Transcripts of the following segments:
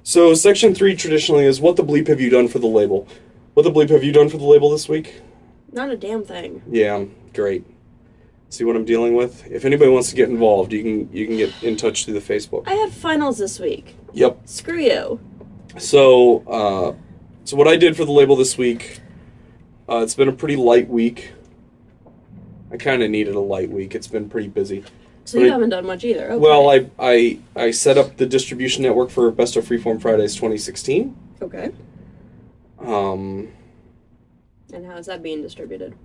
So section 3 traditionally is what the bleep have you done for the label? What the bleep have you done for the label this week? Not a damn thing. Yeah, great. See what I'm dealing with? If anybody wants to get involved, you can get in touch through the Facebook. I had finals this week. Yep. Screw you. So what I did for the label this week, it's been a pretty light week. I kind of needed a light week. It's been pretty busy. So you haven't done much either. Okay. Well, I set up the distribution network for Best of Freeform Fridays 2016. Okay. And how is that being distributed?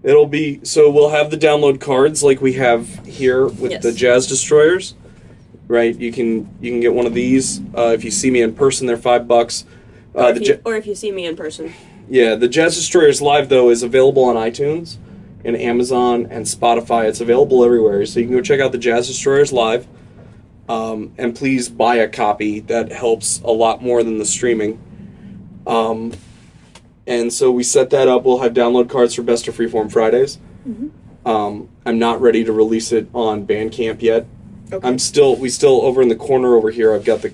So we'll have the download cards like we have here with the Jazz Destroyers, right? You can get one of these. If you see me in person, they're $5. Or if you see me in person. Yeah, the Jazz Destroyers Live though is available on iTunes and Amazon and Spotify. It's available everywhere, so you can go check out the Jazz Destroyers Live. And please buy a copy. That helps a lot more than the streaming. And so we set that up. We'll have download cards for Best of Freeform Fridays. Mm-hmm. I'm not ready to release it on Bandcamp yet. Okay. We still over in the corner over here. I've got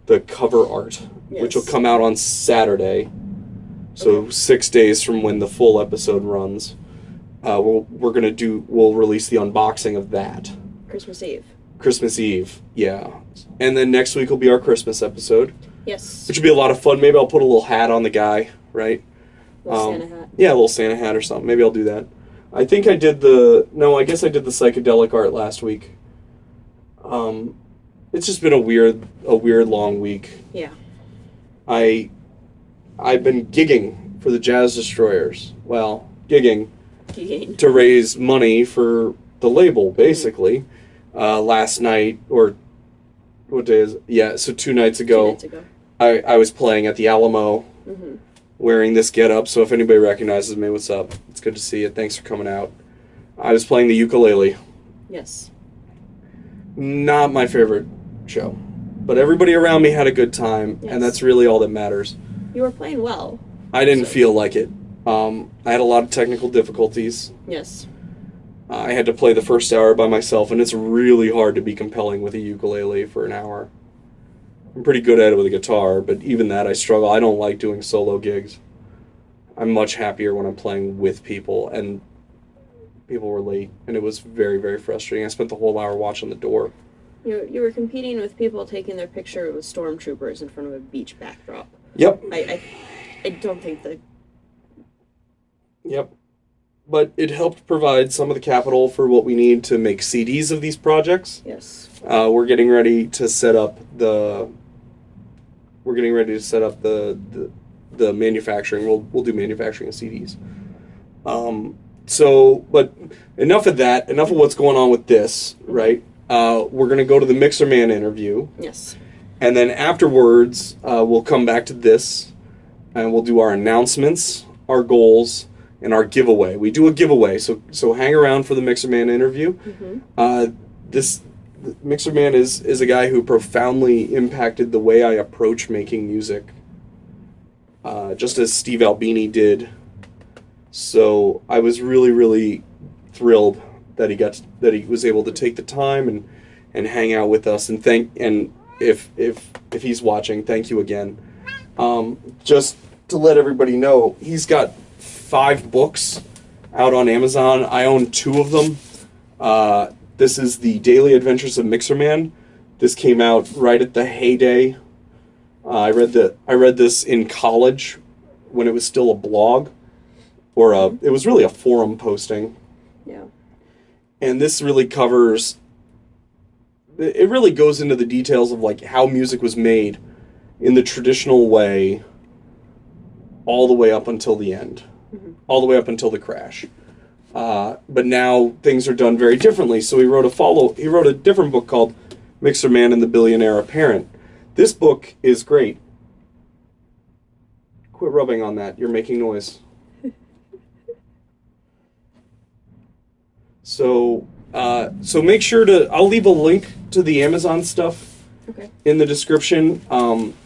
the cover art, which will come out on Saturday. So 6 days from when the full episode runs. We'll release the unboxing of that. Christmas Eve, yeah. And then next week will be our Christmas episode. Yes. Which will be a lot of fun. Maybe I'll put a little hat on the guy, right? Santa hat. Yeah, a little Santa hat or something. Maybe I'll do that. I guess I did the psychedelic art last week. It's just been a weird long week. Yeah. I've been gigging for the Jazz Destroyers. Well, gigging. To raise money for the label, basically. Last night, or what day is it? Yeah, so 2 nights ago, I was playing at the Alamo, wearing this getup, so if anybody recognizes me, what's up? It's good to see you. Thanks for coming out. I was playing the ukulele. Yes. Not my favorite show, but everybody around me had a good time, and that's really all that matters. You were playing well. I didn't feel like it. I had a lot of technical difficulties. Yes. I had to play the first hour by myself, and it's really hard to be compelling with a ukulele for an hour. I'm pretty good at it with a guitar, but even that I struggle. I don't like doing solo gigs. I'm much happier when I'm playing with people, and people were late, and it was very, very frustrating. I spent the whole hour watching the door. You were competing with people taking their picture with stormtroopers in front of a beach backdrop. Yep. I don't think that... Yep. But it helped provide some of the capital for what we need to make CDs of these projects. Yes. We're getting ready to set up the manufacturing. We'll do manufacturing of CDs. But enough of that. Enough of what's going on with this, right? We're going to go to the Mixerman interview. Yes. And then afterwards, we'll come back to this, and we'll do our announcements, our goals, and our giveaway. We do a giveaway, so hang around for the Mixerman interview. Mm-hmm. This Mixerman is a guy who profoundly impacted the way I approach making music, just as Steve Albini did. So I was really, really thrilled that he was able to take the time and hang out with us. And if he's watching, thank you again. Just to let everybody know, he's got 5 books out on Amazon. I own 2 of them. This is the Daily Adventures of Mixerman. This came out right at the heyday. I read this in college when it was still a blog, it was really a forum posting. Yeah. And this really covers. It really goes into the details of like how music was made in the traditional way, all the way up until the end. All the way up until the crash. But now things are done very differently. So he wrote a different book called Mixerman and the Billionaire Apparent. This book is great. Quit rubbing on that. You're making noise. So make sure I'll leave a link to the Amazon stuff in the description.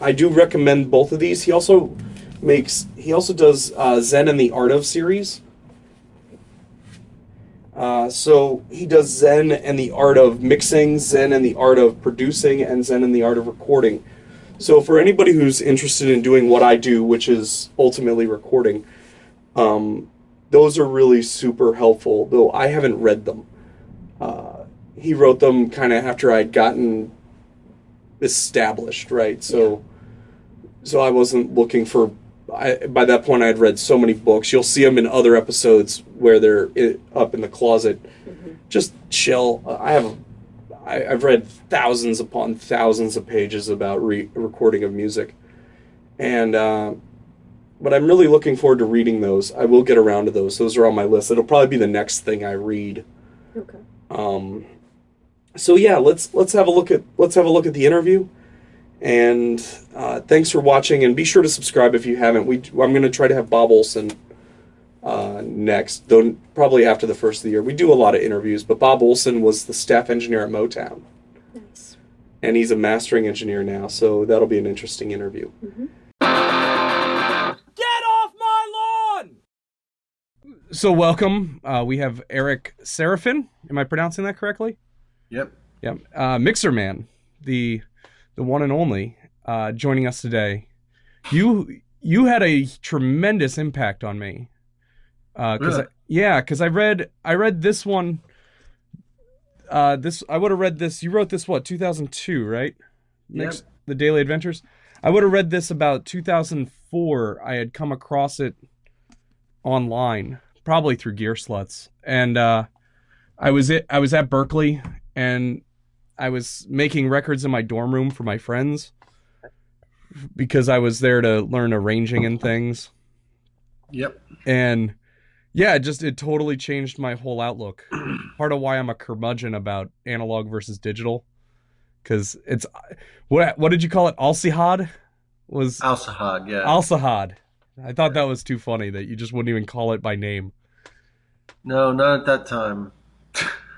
I do recommend both of these. He also does Zen and the Art of series. So he does Zen and the Art of mixing, Zen and the Art of producing, and Zen and the Art of recording. So for anybody who's interested in doing what I do, which is ultimately recording, um, those are really super helpful. Though I haven't read them. Uh, he wrote them kind of after I'd gotten established, right? Yeah. So I wasn't looking for. By that point, I had read so many books. You'll see them in other episodes where they're up in the closet, Hmm. just chill. I've read thousands upon thousands of pages about recording of music, and but I'm really looking forward to reading those. I will get around to those. Those are on my list. It'll probably be the next thing I read. Okay. Um, so yeah, let's have a look at the interview. And thanks for watching. And be sure to subscribe if you haven't. I'm going to try to have Bob Olson next, though probably after the first of the year. We do a lot of interviews, but Bob Olson was the staff engineer at Motown, Nice. and he's a mastering engineer now. So that'll be an interesting interview. Hmm. Get off my lawn! So welcome. We have Eric Seraphin. Am I pronouncing that correctly? Yep. Yep. Mixerman, the one and only, joining us today. You had a tremendous impact on me. Really? Because I read this one. I would have read this. You wrote this what 2002, right? Yep. The Daily Adventures. I would have read this about 2004. I had come across it online, probably through Gear Sluts, and I was at Berkeley, and I was making records in my dorm room for my friends because I was there to learn arranging and things. Yep. And yeah, it totally changed my whole outlook. Part of why I'm a curmudgeon about analog versus digital, because it's what did you call it? Alcihad was Al-Sahad, yeah. Alcihad. I thought that was too funny that you just wouldn't even call it by name. No, not at that time.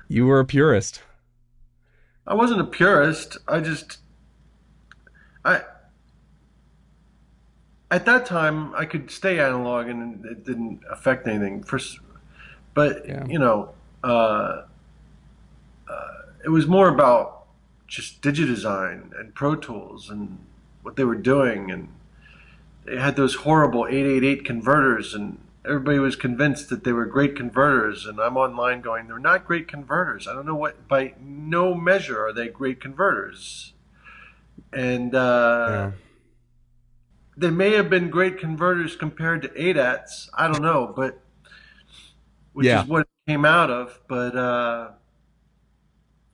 You were a purist. I wasn't a purist. I at that time I could stay analog and it didn't affect anything. But Yeah. uh, it was more about just Digidesign and Pro Tools and what they were doing, and they had those horrible 888 converters, and everybody was convinced that they were great converters, and I'm online going, they're not great converters. I don't know what, by no measure are they great converters. And Yeah. they may have been great converters compared to ADATs. I don't know, but which Yeah. is what it came out of. But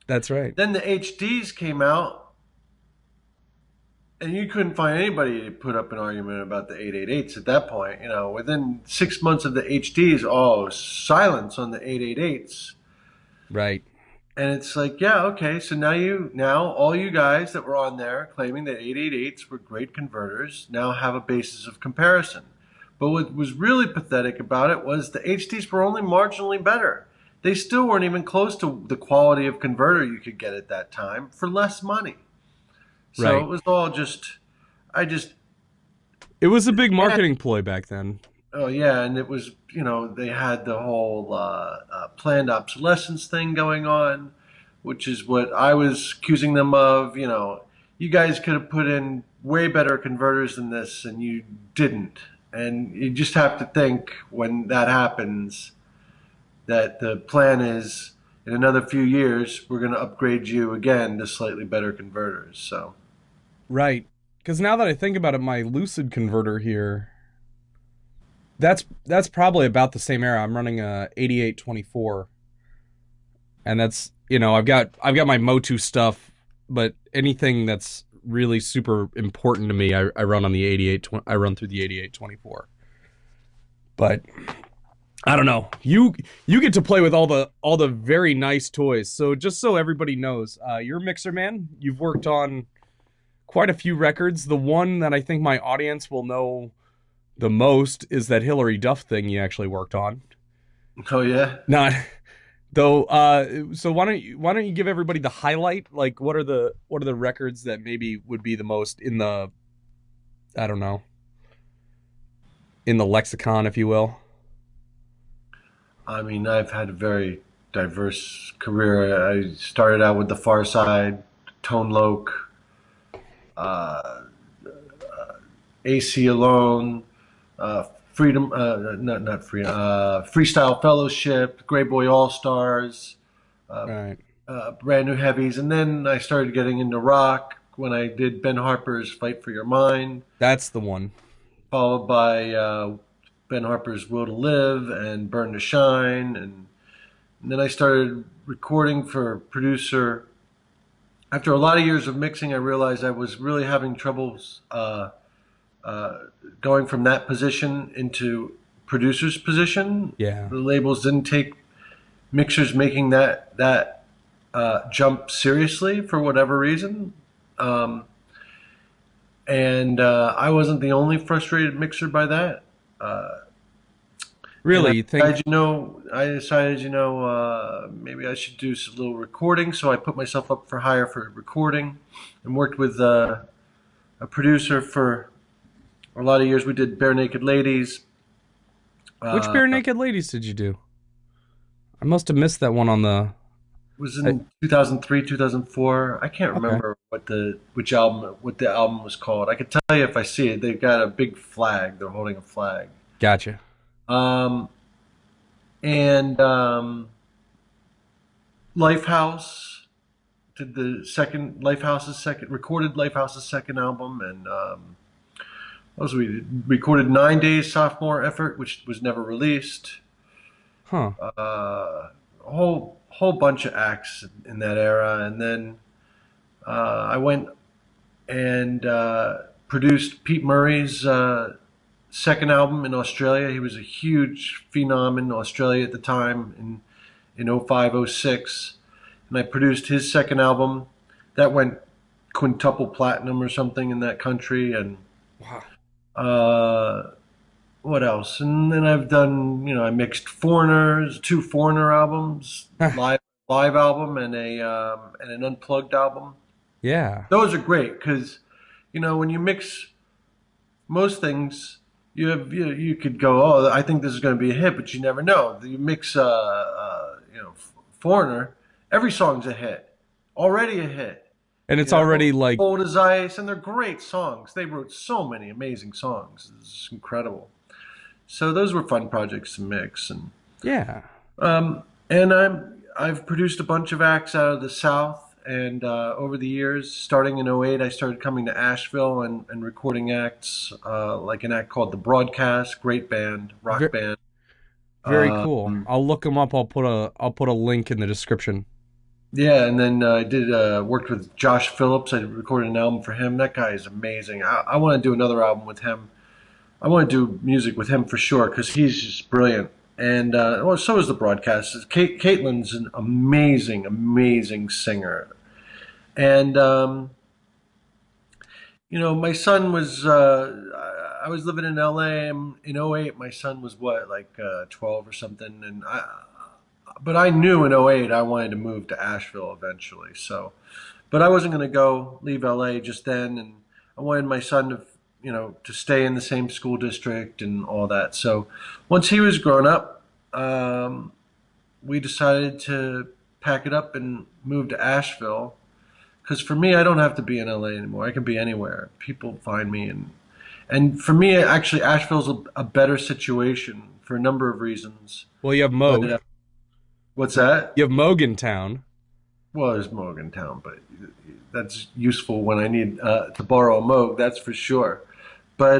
That's right. then the HDs came out, and you couldn't find anybody to put up an argument about the 888s at that point. Within 6 months of the HDs, silence on the 888s. Right. And it's like, yeah, okay, so now all you guys that were on there claiming that 888s were great converters now have a basis of comparison. But what was really pathetic about it was the HDs were only marginally better. They still weren't even close to the quality of converter you could get at that time for less money. So Right. it was all just, I just, It was a big marketing ploy back then. oh yeah, and it was, they had the whole planned obsolescence thing going on, which is what I was accusing them of. You guys could have put in way better converters than this, and you didn't. And you just have to think when that happens that the plan is in another few years we're going to upgrade you again to slightly better converters. So Right. Because now that I think about it, my Lucid converter here, that's probably about the same era. I'm running a 8824, and that's I've got my Motu stuff, but anything that's really super important to me, I run on the 88. I run through the 8824. But I don't know. You get to play with all the very nice toys. So just so everybody knows, you're Mixerman. You've worked on quite a few records. The one that I think my audience will know the most is that Hillary Duff thing you actually worked on. oh yeah. Not though. So why don't you give everybody the highlight? Like, what are the records that maybe would be the most in the, I don't know, in the lexicon, if you will. I mean, I've had a very diverse career. I started out with the Far Side, Tone Loc, AC Alone, Freedom, not Freedom, Freestyle Fellowship, Grey Boy All Stars, Right. Brand New Heavies, and then I started getting into rock when I did Ben Harper's Fight for Your Mind, That's the one. followed by Ben Harper's Will to Live and Burn to Shine, and then I started recording for a producer. After a lot of years of mixing, I realized I was really having troubles going from that position into producer's position. Yeah. The labels didn't take mixers making that jump seriously for whatever reason. Um, and I wasn't the only frustrated mixer by that. Uh, and Really, you think? I decided, maybe I should do some little recording. So I put myself up for hire for recording, and worked with a producer for a lot of years. We did Bare Naked Ladies. Which Bare Naked Ladies did you do? I must have missed that one on the. Was in 2003, 2004. I can't Okay. remember what the album was called. I could tell you if I see it. They've got a big flag. They're holding a flag. Gotcha. Um, and Lifehouse did the second Lifehouse's second recorded Lifehouse's second album, and what was we did? Recorded 9 Days sophomore effort, which was never released. Huh. A whole bunch of acts in that era, and then I went and produced Pete Murray's second album in Australia. He was a huge phenom in Australia at the time in 05, 06. And I produced his second album. That went quintuple platinum or something in that country. And Wow. what else? And then I've done, I mixed two Foreigner albums, live album and and an unplugged album. Yeah. Those are great because, when you mix most things, you could go, oh, I think this is going to be a hit, but you never know. You mix Foreigner, every song's a hit, already a hit. And it's already like. Cold as Ice, and they're great songs. They wrote so many amazing songs. It's incredible. So those were fun projects to mix, and Yeah. and I've produced a bunch of acts out of the South. And over the years, starting in '08, I started coming to Asheville and recording acts, like an act called The Broadcast, great band, rock Ve- band. Very Uh, cool. I'll look them up. I'll put a link in the description. yeah, and then I did worked with Josh Phillips. I recorded an album for him. That guy is amazing. I want to do another album with him. I want to do music with him for sure because he's just brilliant. And well, so is The Broadcast. Caitlin's an amazing, amazing singer. And my son was. I was living in LA in '08. My son was what, like 12 or something, but I knew in '08 I wanted to move to Asheville eventually. So, but I wasn't going to go leave LA just then, and I wanted my son to stay in the same school district and all that. So, once he was grown up, we decided to pack it up and move to Asheville. Because for me, I don't have to be in LA anymore. I can be anywhere. People find me, and for me, actually, Asheville's a better situation for a number of reasons. Well, you have But, Moog. what's that? You have Mogantown. Well, there's Moog in town, but that's useful when I need to borrow a Moog. That's for sure. But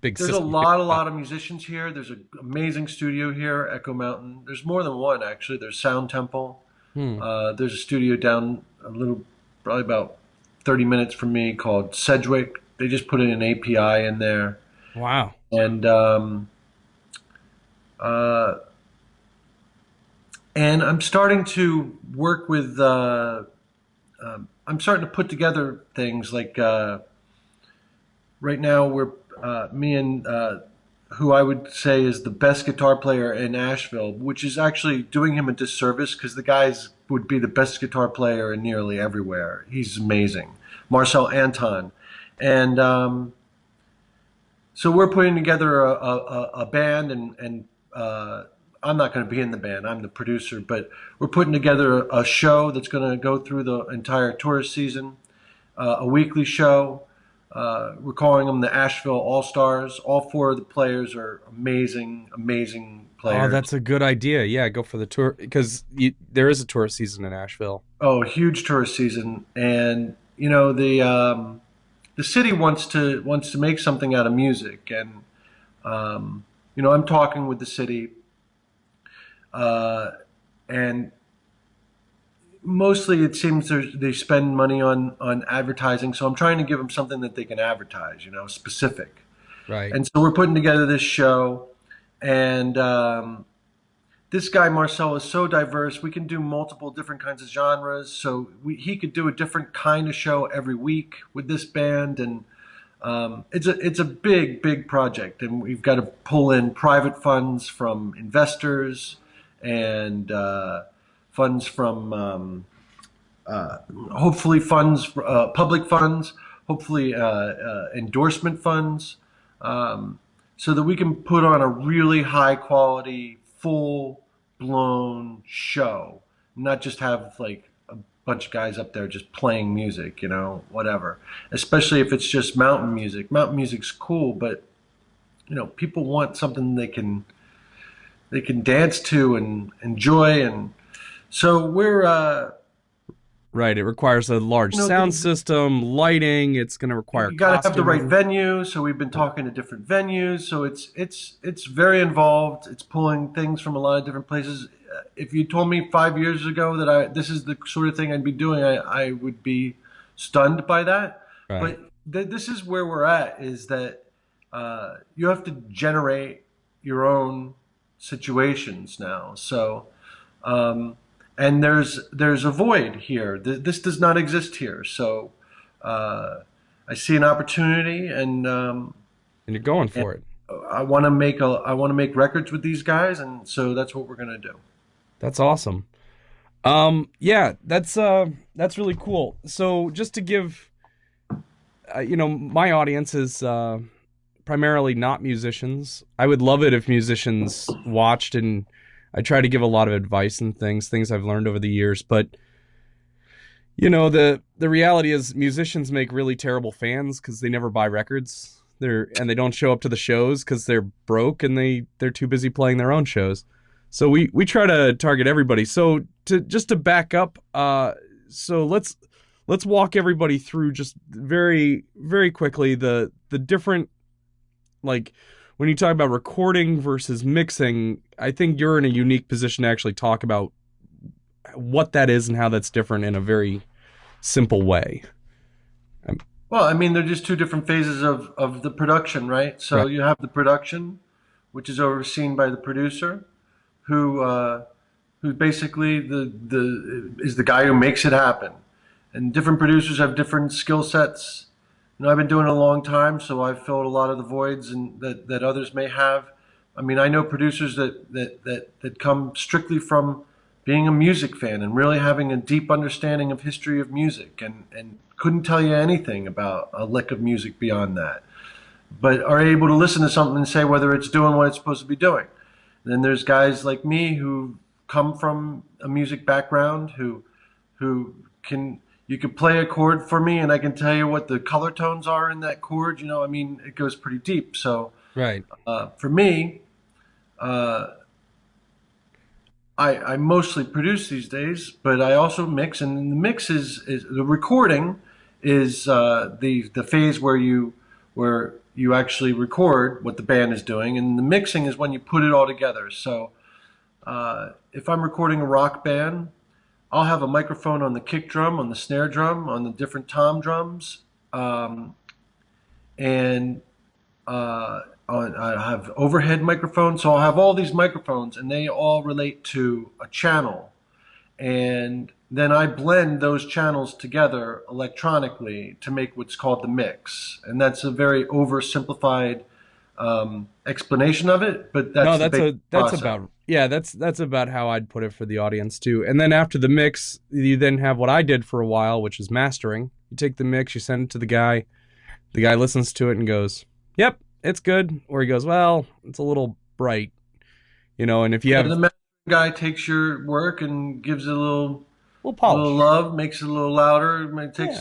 Big there's a system. lot of musicians here. There's an amazing studio here, Echo Mountain. There's more than one actually. There's Sound Temple. There's a studio down probably about 30 minutes from me called Sedgwick. They just put in an API in there, Wow. and uh, I'm starting to work with. I'm starting to put together things like right now we're me and who I would say is the best guitar player in Asheville, which is actually doing him a disservice because the guys would be the best guitar player in nearly everywhere. He's amazing. Marcel Anton. And so we're putting together a band, and I'm not going to be in the band. I'm the producer, but we're putting together a show that's going to go through the entire tourist season, a weekly show We're calling them the Asheville All Stars. All four of the players are amazing, amazing Oh, players. that's a good idea. Yeah, go for the tour because there is a tourist season in Asheville. Oh, huge tourist season, and the city wants to make something out of music, and I'm talking with the city, uh, and mostly it seems they spend money on advertising. So I'm trying to give them something that they can advertise, specific. Right. And so we're putting together this show, and this guy Marcel is so diverse. We can do multiple different kinds of genres. So he could do a different kind of show every week with this band, and it's a big big project. And we've got to pull in private funds from investors and funds from hopefully funds, public funds, hopefully endorsement funds, so that we can put on a really high quality, full blown show, not just have like a bunch of guys up there just playing music, whatever. Especially if it's just mountain music. Mountain music's cool, but people want something they can dance to and enjoy, and so we're Right. It requires a large sound system, lighting. It's going to require you got to have the right costuming. venue. So we've been talking to different venues. So it's very involved. It's pulling things from a lot of different places. If you told me 5 years ago that this is the sort of thing I'd be doing, I would be stunned by that. Right. But this is where we're at. Is that you have to generate your own situations now. So. And there's a void here. This does not exist here. So I see an opportunity, and you're going for it. I want to make records with these guys, and so that's what we're gonna do. That's awesome. Yeah, that's really cool. So just to give, my audience is primarily not musicians. I would love it if musicians watched, and I try to give a lot of advice and things I've learned over the years. But the reality is musicians make really terrible fans because they never buy records. They don't show up to the shows because they're broke and they're too busy playing their own shows. So we try to target everybody. So to back up, so let's walk everybody through just very very quickly the different, like, when you talk about recording versus mixing. I think you're in a unique position to actually talk about what that is and how that's different in a very simple way. Well, I mean, they're just two different phases of the production, right? So Right. you have the production, which is overseen by the producer, who basically is the guy who makes it happen. And different producers have different skill sets. I've been doing it a long time, so I've filled a lot of the voids and that others may have. I mean, I know producers that come strictly from being a music fan and really having a deep understanding of history of music, and couldn't tell you anything about a lick of music beyond that, but are able to listen to something and say whether it's doing what it's supposed to be doing. And then there's guys like me who come from a music background who can. You could play a chord for me, and I can tell you what the color tones are in that chord. I mean, it goes pretty deep. So Right. for me, I mostly produce these days, but I also mix. And the mix is the recording is the phase where you actually record what the band is doing, and the mixing is when you put it all together. So if I'm recording a rock band, I'll have a microphone on the kick drum, on the snare drum, on the different tom drums, and I have overhead microphones. So I'll have all these microphones, and they all relate to a channel. And then I blend those channels together electronically to make what's called the mix. And that's a very oversimplified explanation of it, but that's No, the basic process. that's about how I'd put it for the audience too. And then after the mix, you then have what I did for a while, which is mastering. You take the mix, you send it to the guy listens to it and goes, "Yep, it's good," or he goes, "Well, it's a little bright," and if you have The mastering guy takes your work and gives it a little little A little polish. love makes it a little louder. It Yeah, takes,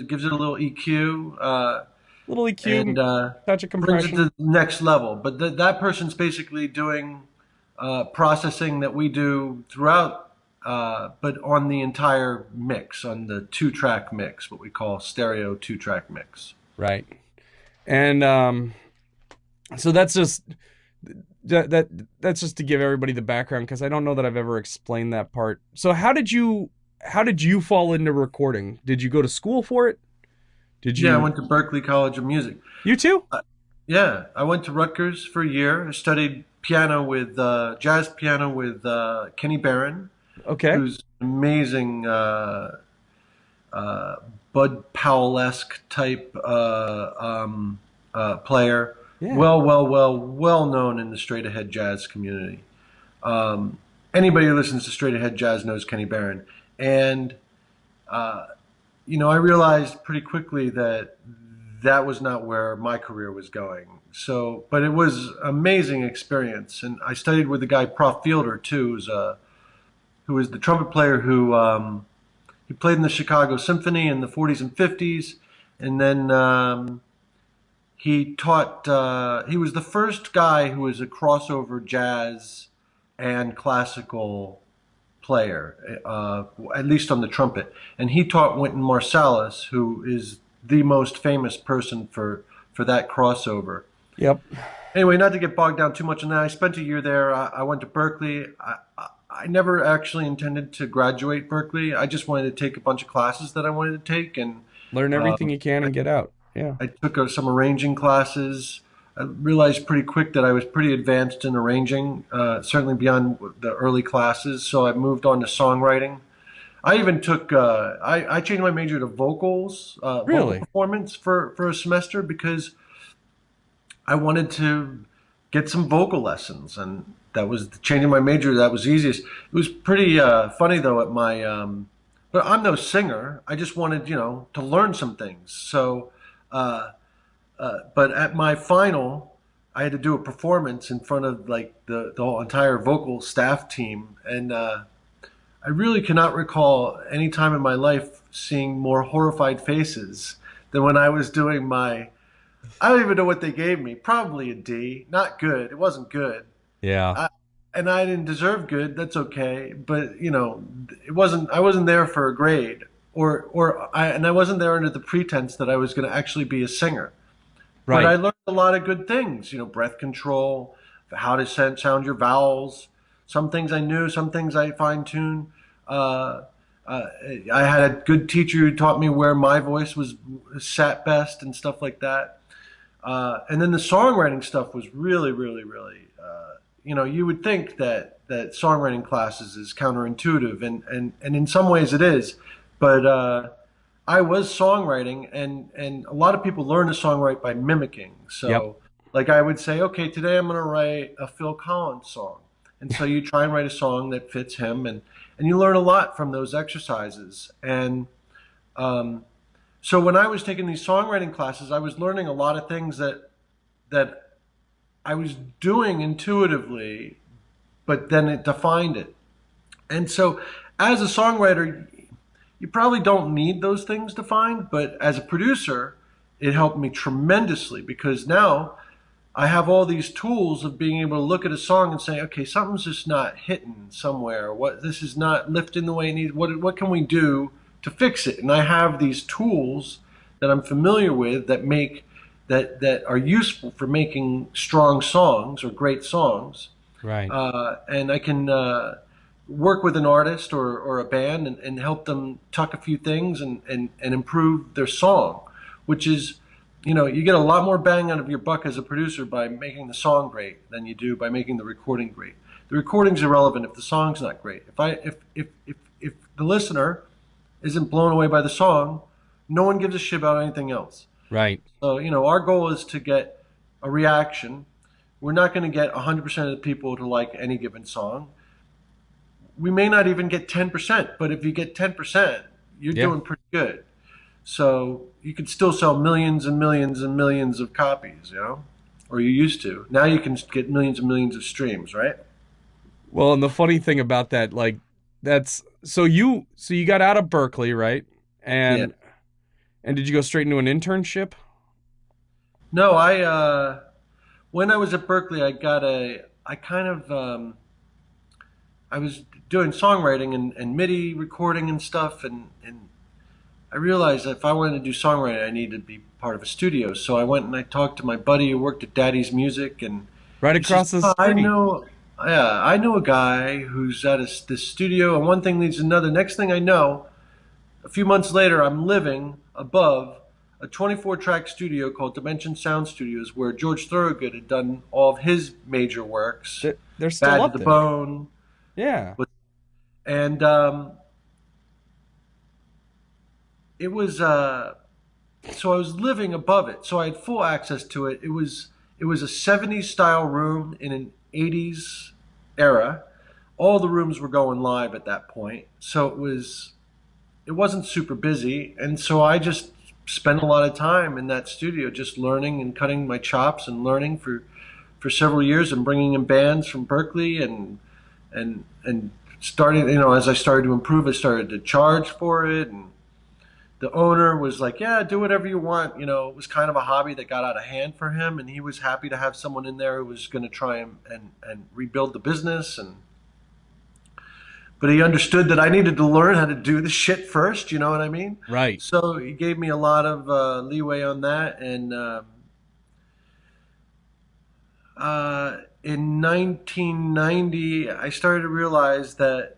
gives it a little EQ, little and EQ, touch of brings it to compression. the next level. But that person's basically doing processing that we do throughout, but on the entire mix, on the two-track mix, what we call stereo two-track mix. Right. And so that that's just to give everybody the background because I don't know that I've ever explained that part. So how did you fall into recording? Did you go to school for it? Did Yeah, I you went to Berklee College of Music. you too? Yeah, I went to Rutgers for a year. I studied piano with jazz piano with Kenny Barron, Okay. who's amazing uh, Bud Powell-esque type player. Yeah. Well known in the straight ahead jazz community. Anybody who listens to straight ahead jazz knows Kenny Barron, and uh, I realized pretty quickly that that was not where my career was going. So, but it was an amazing experience, and I studied with the guy Prof Fielder too, who was the trumpet player who he played in the Chicago Symphony in the 40s and 50s, and then he taught. He was the first guy who was a crossover jazz and classical player, at least on the trumpet. And he taught Wynton Marsalis, who is the most famous person for that crossover. Yep. Anyway, not to get bogged down too much in that, I spent a year there. I went to Berklee. I never actually intended to graduate Berklee. I just wanted to take a bunch of classes that I wanted to take, and Learn everything um, you can and get out. Yeah. I took some arranging classes. I realized pretty quick that I was pretty advanced in arranging, certainly beyond the early classes. So I moved on to songwriting. I even took, I changed my major to vocal Really? performance for a semester because I wanted to get some vocal lessons. And that was changing my major. That was easiest. It was pretty funny though at my, but I'm no singer. I just wanted, to learn some things. So, uh, but at my final, I had to do a performance in front of like the whole entire vocal staff team, and I really cannot recall any time in my life seeing more horrified faces than when I was doing my. I don't even know what they gave me. Probably a D. Not good. It wasn't good. Yeah. I, and I didn't deserve good. That's okay. But it wasn't. I wasn't there for a grade, and I wasn't there under the pretense that I was going to actually be a singer. But I Right. learned a lot of good things, breath control, how to sound your vowels. Some things I knew, some things I fine tuned. Uh, uh, I had a good teacher who taught me where my voice was sat best and stuff like that. And then the songwriting stuff was really, really, really. You would think that songwriting classes is counterintuitive, and in some ways it is, but I was songwriting, and a lot of people learn to songwrite by mimicking. Yep. So, like I would say, okay, today I'm going to write a Phil Collins song, and so you try and write a song that fits him, and you learn a lot from those exercises. And um, so when I was taking these songwriting classes, I was learning a lot of things that I was doing intuitively, but then it defined it. And so, as a songwriter, you probably don't need those things defined, but as a producer, it helped me tremendously because now I have all these tools of being able to look at a song and say, okay, something's just not hitting somewhere. What this is not lifting the way it needs. What can we do to fix it? And I have these tools that I'm familiar with that are useful for making strong songs or great songs, Right. and I can work with an artist or a band and help them tuck a few things and improve their song, which is, you get a lot more bang out of your buck as a producer by making the song great than you do by making the recording great. The recording's irrelevant if the song's not great. If the listener isn't blown away by the song, no one gives a shit about anything else. Right. So, our goal is to get a reaction. We're not going to get 100% of the people to like any given song. We may not even get 10%, but if you get 10%, you're Yeah. doing pretty good. So you could still sell millions and millions and millions of copies, or you used to. Now you can get millions and millions of streams, right? Well, and the funny thing about that, like That's so you got out of Berkeley, right? And and did you go straight into an internship? No, when I was at Berkeley, I kind of, I was doing songwriting and MIDI recording and stuff, and I realized that if I wanted to do songwriting, I needed to be part of a studio. So I went and I talked to my buddy who worked at Daddy's Music, and Right he says, across the "Oh, I street. know, yeah, I know a guy who's at this studio, and one thing leads to another. Next thing I know, a few months later, I'm living above a 24-track studio called Dimension Sound Studios, where George Thorogood had done all of his major works, They're Bad still to up the there. Bone, Yeah. and it was so I was living above it, so I had full access to it. It was a 70s style room in an 80s era. All the rooms were going live at that point, so it wasn't super busy, and so I just spent a lot of time in that studio just learning and cutting my chops and learning for several years and bringing in bands from Berkeley and starting, as I started to improve, I started to charge for it, and the owner was like, yeah, do whatever you want. It was kind of a hobby that got out of hand for him, and he was happy to have someone in there who was going to try and rebuild the business. But he understood that I needed to learn how to do the shit first, you know what I mean? Right. So he gave me a lot of leeway on that. And in 1990, I started to realize that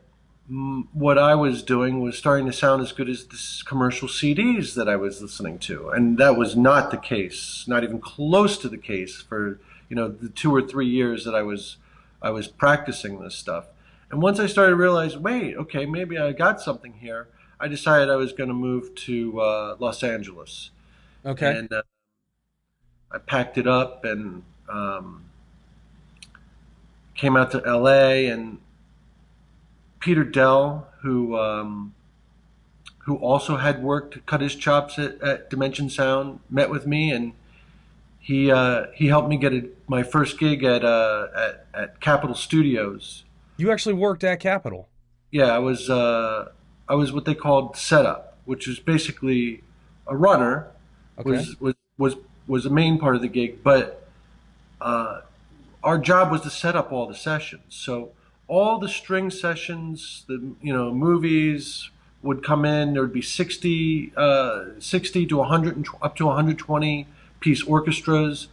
what I was doing was starting to sound as good as the commercial CDs that I was listening to. And that was not the case, not even close to the case for, the 2 or 3 years that I was practicing this stuff. And once I started to realize, wait, okay, maybe I got something here, I decided I was going to move to Los Angeles. Okay. And I packed it up and came out to LA. And Peter Dell, who also had worked, cut his chops at Dimension Sound, met with me, and he helped me get my first gig at Capitol Studios. You actually worked at Capitol. Yeah, I was what they called setup, which is basically a runner. Okay. Was the main part of the gig, but our job was to set up all the sessions. So all the string sessions, the movies would come in. There would be 60 to 100 and up to 120 piece orchestras,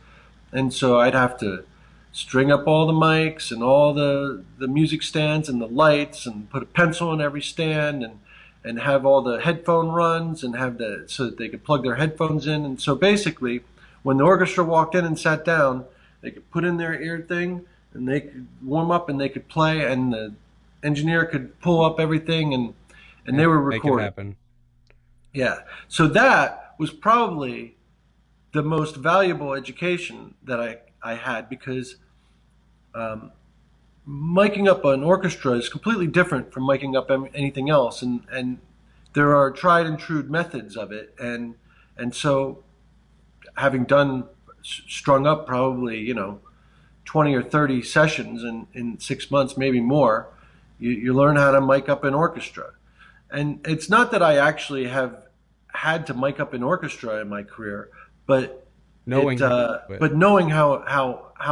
and so I'd have to string up all the mics and all the music stands and the lights and put a pencil in every stand and have all the headphone runs and so that they could plug their headphones in. And so basically, when the orchestra walked in and sat down, they could put in their ear thing and they could warm up and they could play, and the engineer could pull up everything and they were recording. Make it happen. Yeah. So that was probably the most valuable education that I had, because miking up an orchestra is completely different from miking up anything else, and there are tried and true methods of it, and so having strung up probably 20 or 30 sessions in 6 months, maybe more, you learn how to mic up an orchestra. And it's not that I actually have had to mic up an orchestra in my career, but knowing how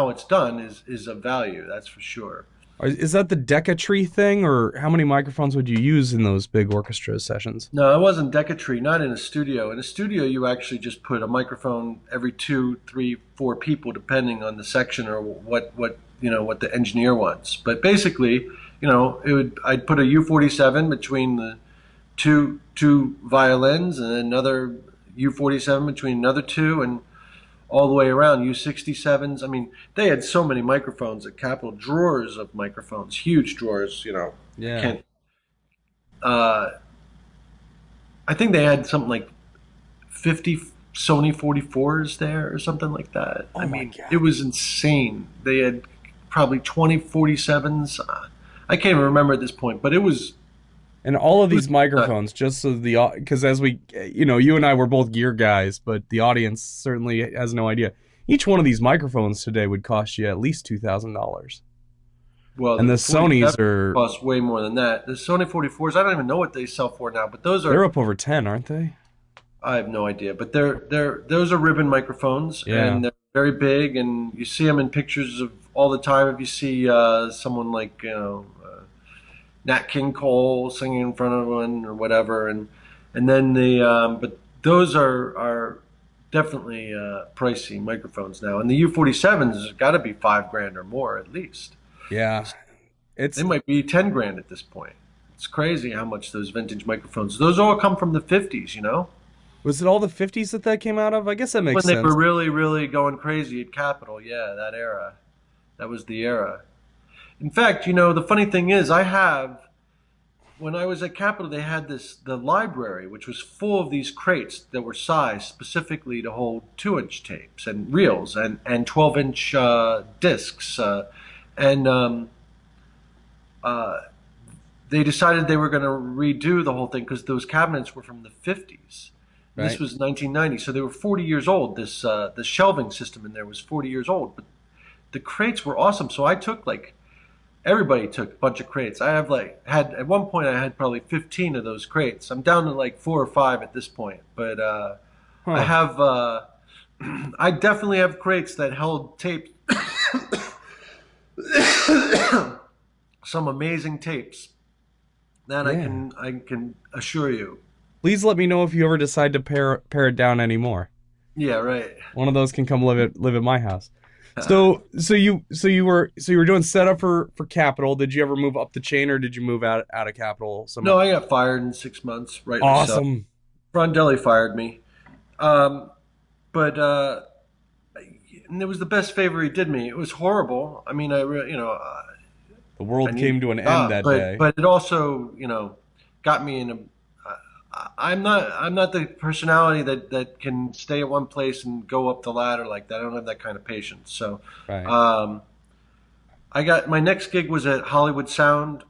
it's done is of value. That's for sure. Is that the Decatree thing, or how many microphones would you use in those big orchestra sessions? No, it wasn't Decatree. Not in a studio. In a studio, you actually just put a microphone every 2, 3, 4 people, depending on the section or what the engineer wants. But basically, I'd put a U47 between the two violins, and another U47 between another two, and all the way around U67s. I mean, they had so many microphones at Capitol, drawers of microphones, huge drawers. Yeah. I think they had something like 50 Sony 44s there or something like that. Oh, I my mean, God. it was insane. They had probably 20 47s. I can't even remember at this point, but it was. And all of these microphones, just so because as we, you and I were both gear guys, but the audience certainly has no idea. Each one of these microphones today would cost you at least $2,000. Well, And the the Sonys 47 are cost way more than that. The Sony 44s, I don't even know what they sell for now, but those they're are, up over 10, aren't they? I have no idea, but those are ribbon microphones, Yeah. and they're very big, and you see them in pictures of all the time. If you see someone like Nat King Cole singing in front of one or whatever, and then but those are definitely pricey microphones now, and the U47s has got to be $5,000 or more at least. Yeah. They It's might be 10 grand at this point. It's crazy how much those vintage microphones. Those all come from the 50s, you know, was it all the 50s that came out of? I guess that when makes they were sense. really, really going crazy at Capitol. Yeah, that era. That was the era. In fact, the funny thing is, when I was at Capitol, they had the library, which was full of these crates that were sized specifically to hold 2-inch tapes and reels and 12-inch discs. And uh, they decided they were going to redo the whole thing because those cabinets were from the 50s. And this Right. was 1990, so they were 40 years old. The shelving system in there was 40 years old, but the crates were awesome. So I took everybody took a bunch of crates. I have had at one point I had probably 15 of those crates. I'm down to 4 or 5 at this point, but I Huh. have I definitely have crates that held tapes, some amazing tapes that Yeah. I can assure you. Please let me know if you ever decide to pare it down anymore. Yeah, right. One of those can come live at my house. So you were doing setup for Capital. Did you ever move up the chain, or did you move out of Capital No, somewhere? I got fired in 6 months, rightly so. Awesome. Rondelli fired me. Um, but and it was the best favor he did me. It was horrible. I mean, The I world needed came to an a end job, that but day. it also got me in a. I'm not the personality that can stay at one place and go up the ladder like that. I don't have that kind of patience. So, Right. um, I got my next gig was at Hollywood Sound.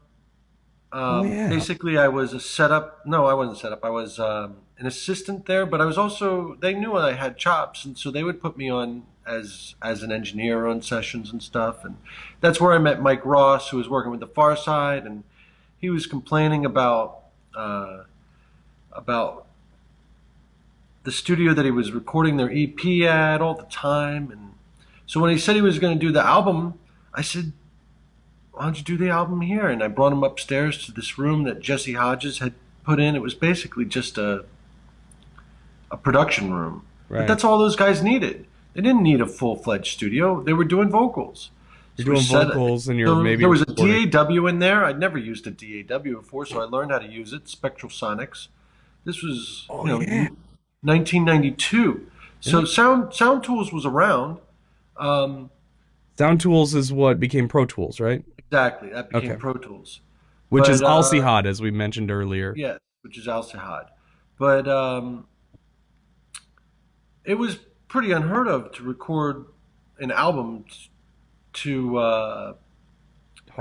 Oh yeah. Basically, I was a setup. No, I wasn't setup. I was an assistant there, but I was also. They knew I had chops, and so they would put me on as an engineer on sessions and stuff. And that's where I met Mike Ross, who was working with the Far Side, and he was complaining about the studio that he was recording their EP at all the time. And so when he said he was going to do the album, I said, why don't you do the album here? And I brought him upstairs to this room that Jesse Hodges had put in. It was basically just a production room. But Right. that's all those guys needed. They didn't need a full-fledged studio. They were doing vocals. You're So we doing set vocals and you're so maybe there was a recording. DAW in there. I'd never used a DAW before, so I learned how to use it, Spectral Sonics. This was, Oh yeah. 1992. Yeah. So Sound Tools was around. Um, Sound Tools is what became Pro Tools, right? exactly, that became Okay. Pro Tools. Which is But Alcihad, as we mentioned earlier. yes, which is Al Sihad. But it was pretty unheard of to record an album to Hard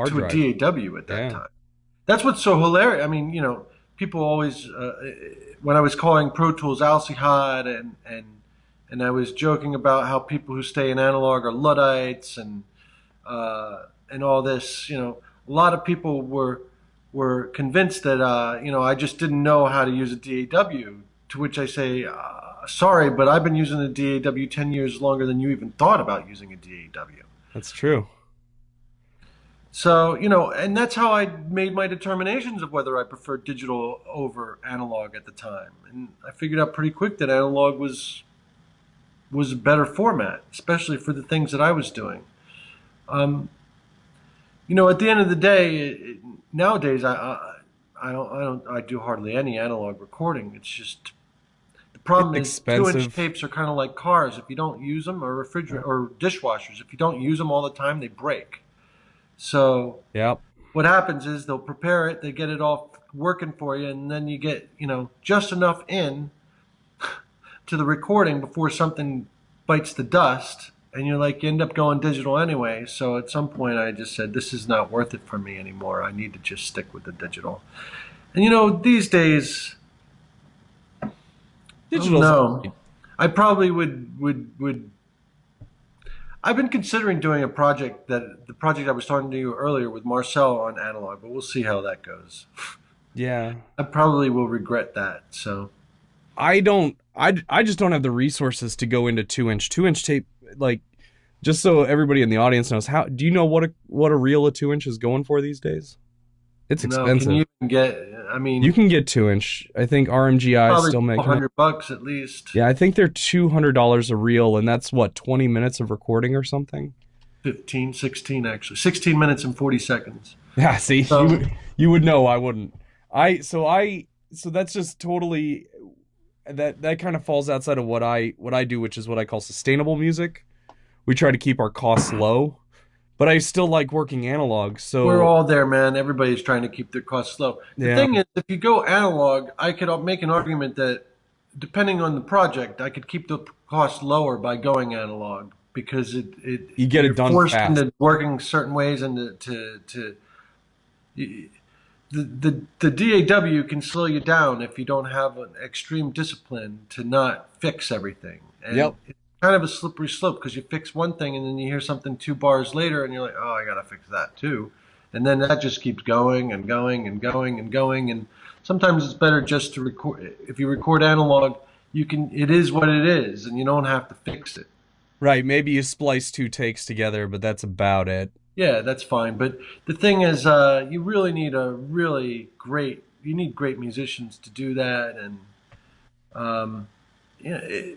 to a drive. DAW at that Yeah. time. That's what's so hilarious. I mean, people always when I was calling Pro Tools Alcihad and I was joking about how people who stay in analog are Luddites and all this. A lot of people were convinced that I just didn't know how to use a DAW. To which I say, sorry, but I've been using a DAW 10 years longer than you even thought about using a DAW. That's true. So, and that's how I made my determinations of whether I preferred digital over analog at the time. And I figured out pretty quick that analog was a better format, especially for the things that I was doing. Um, at the end of the day, nowadays I do hardly any analog recording. It's just the problem It's is 2-inch expensive. tapes are kind of like cars. If you don't use them, or refrigerator or dishwashers, if you don't use them all the time, they break. So Yep. what happens is they'll prepare it, they get it all working for you, and then you get, just enough in to the recording before something bites the dust, and you end up going digital anyway. So at some point I just said, this is not worth it for me anymore. I need to just stick with the digital. And these days, Digital's no, I probably would I've been considering doing the project I was talking to you earlier with Marcel on analog, but we'll see how that goes. Yeah. I probably will regret that. So I just don't have the resources to go into 2-inch tape. Like, just so everybody in the audience knows, how do you know what a reel of 2-inch is going for these days? It's no, expensive. can you even get? I mean, You can get 2-inch. I think RMGI is probably still making it. $100 at least. Yeah, I think they're $200 a reel, and that's what, 20 minutes of recording or something. 15, 16 actually, 16 minutes and 40 seconds. Yeah, see, So- you would know. I wouldn't. So that's just totally that kind of falls outside of what I do, which is what I call sustainable music. We try to keep our costs low, but I still like working analog. So We're all there, man. Everybody's trying to keep their costs low. The Yeah. thing is, if you go analog, I could make an argument that depending on the project, I could keep the cost lower by going analog because You get it you're done forced fast. into working certain ways and the DAW can slow you down if you don't have an extreme discipline to not fix everything. And Yep. it's kind of a slippery slope because you fix one thing and then you hear something 2 bars later and you're like, oh, I got to fix that too. And then that just keeps going and going and going and going. And sometimes it's better just to record. If you record analog, it is what it is and you don't have to fix it. Right, maybe you splice 2 takes together, but that's about it. Yeah, that's fine. But the thing is, you really need great musicians to do that, and yeah,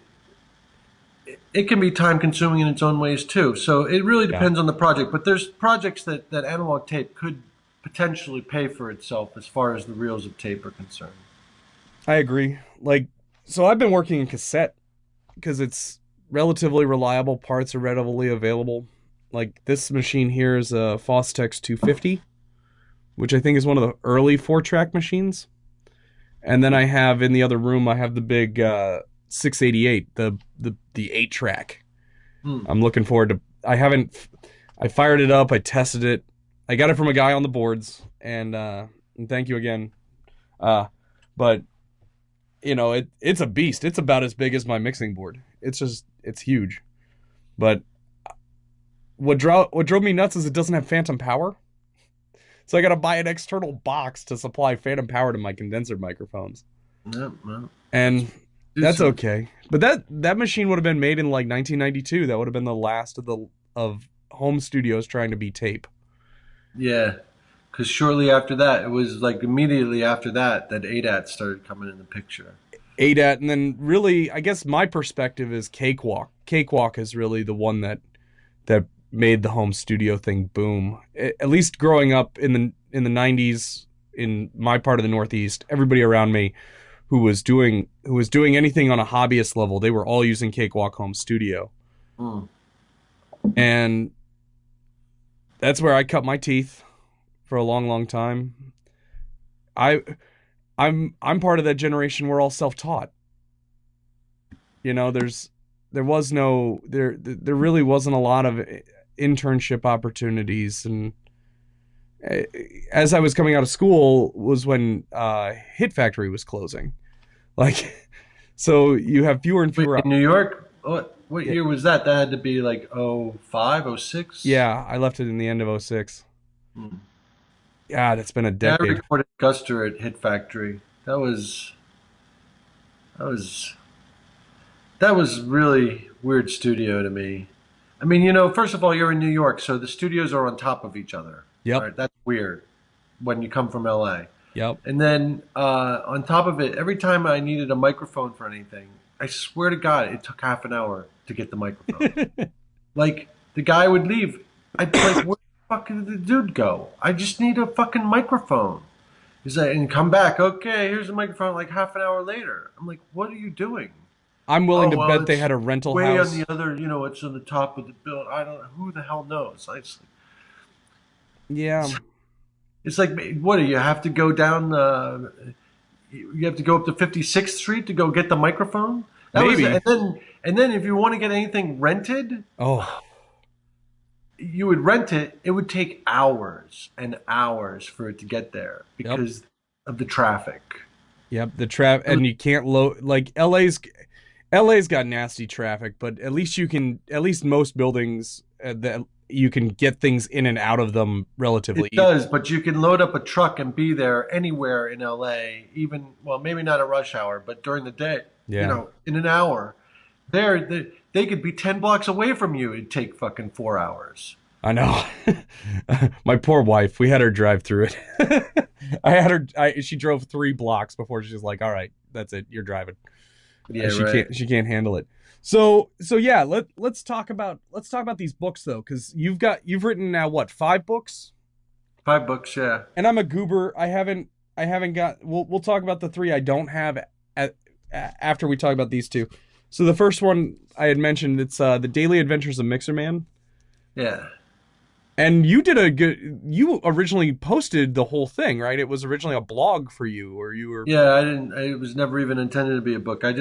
it can be time consuming in its own ways too. So it really depends on the project. But there's projects that analog tape could potentially pay for itself as far as the reels of tape are concerned. I agree. Like, so I've been working in cassette because it's relatively reliable. Parts are readily available. Like, this machine here is a Fostex 250, which I think is one of the early 4-track machines. And then I have in the other room, I have the big 688, the 8-track. I'm looking forward to. I fired it up. I tested it. I got it from a guy on the boards, and thank you again. But it's a beast. It's about as big as my mixing board. It's huge. But what drove me nuts is it doesn't have phantom power. So I got to buy an external box to supply phantom power to my condenser microphones. No. And that's okay. But that machine would have been made in like 1992. That would have been the last of home studios trying to be tape. Yeah, because shortly after that, it was like immediately after that ADAT started coming in the picture. ADAT, and then really, I guess my perspective is Cakewalk. Cakewalk is really the one that made the home studio thing boom. At least growing up in the 90s in my part of the Northeast, everybody around me who was doing anything on a hobbyist level, they were all using Cakewalk Home Studio. And that's where I cut my teeth for a long, long time. I'm part of that generation. We're all self-taught. There really wasn't a lot of internship opportunities, and as I was coming out of school was when Hit Factory was closing. Like, so you have fewer and fewer. Wait, in New York, what year was that? That had to be like 05, 06? Yeah, I left it in the end of 06. Yeah, that's been a decade. I recorded Guster at Hit Factory. That was really weird studio to me. I mean, first of all, you're in New York, so the studios are on top of each other. Yep. Right? That's weird when you come from LA. Yep. And then on top of it, every time I needed a microphone for anything, I swear to God, it took half an hour to get the microphone. Like, the guy would leave. I'd be like, where the fuck did the dude go? I just need a fucking microphone. He's like, and come back. Okay, here's a microphone like half an hour later. I'm like, what are you doing? I'm willing to bet they had a rental way house. On the other, it's on the top of the building. I don't know. Who the hell knows? Yeah. It's like, what do you have to go down? You have to go up to 56th Street to go get the microphone? Maybe. And then if you want to get anything rented, you would rent it. It would take hours and hours for it to get there because of the traffic. Yep, the traffic, and you can't load. Like, LA's, LA's got nasty traffic, but at least most buildings that you can get things in and out of them It relatively easy. does, but you can load up a truck and be there anywhere in LA, even, well, maybe not at rush hour, but during the day, Yeah. in an hour. They could be 10 blocks away from you. It'd take fucking 4 hours. I know. My poor wife, we had her drive through it. She drove 3 blocks before she was like, "All right, that's it. You're driving." Yeah, She right. can't handle it. So yeah, let's talk about these books though, because you've written now what, 5 books? 5 books, yeah. And I'm a goober. I haven't got. We'll talk about the 3 I don't have after we talk about these 2. So the first one I had mentioned, it's the Daily Adventures of Mixerman. Yeah. And you originally posted the whole thing, right? It was originally a blog for you, or you were. Yeah, it was never even intended to be a book. I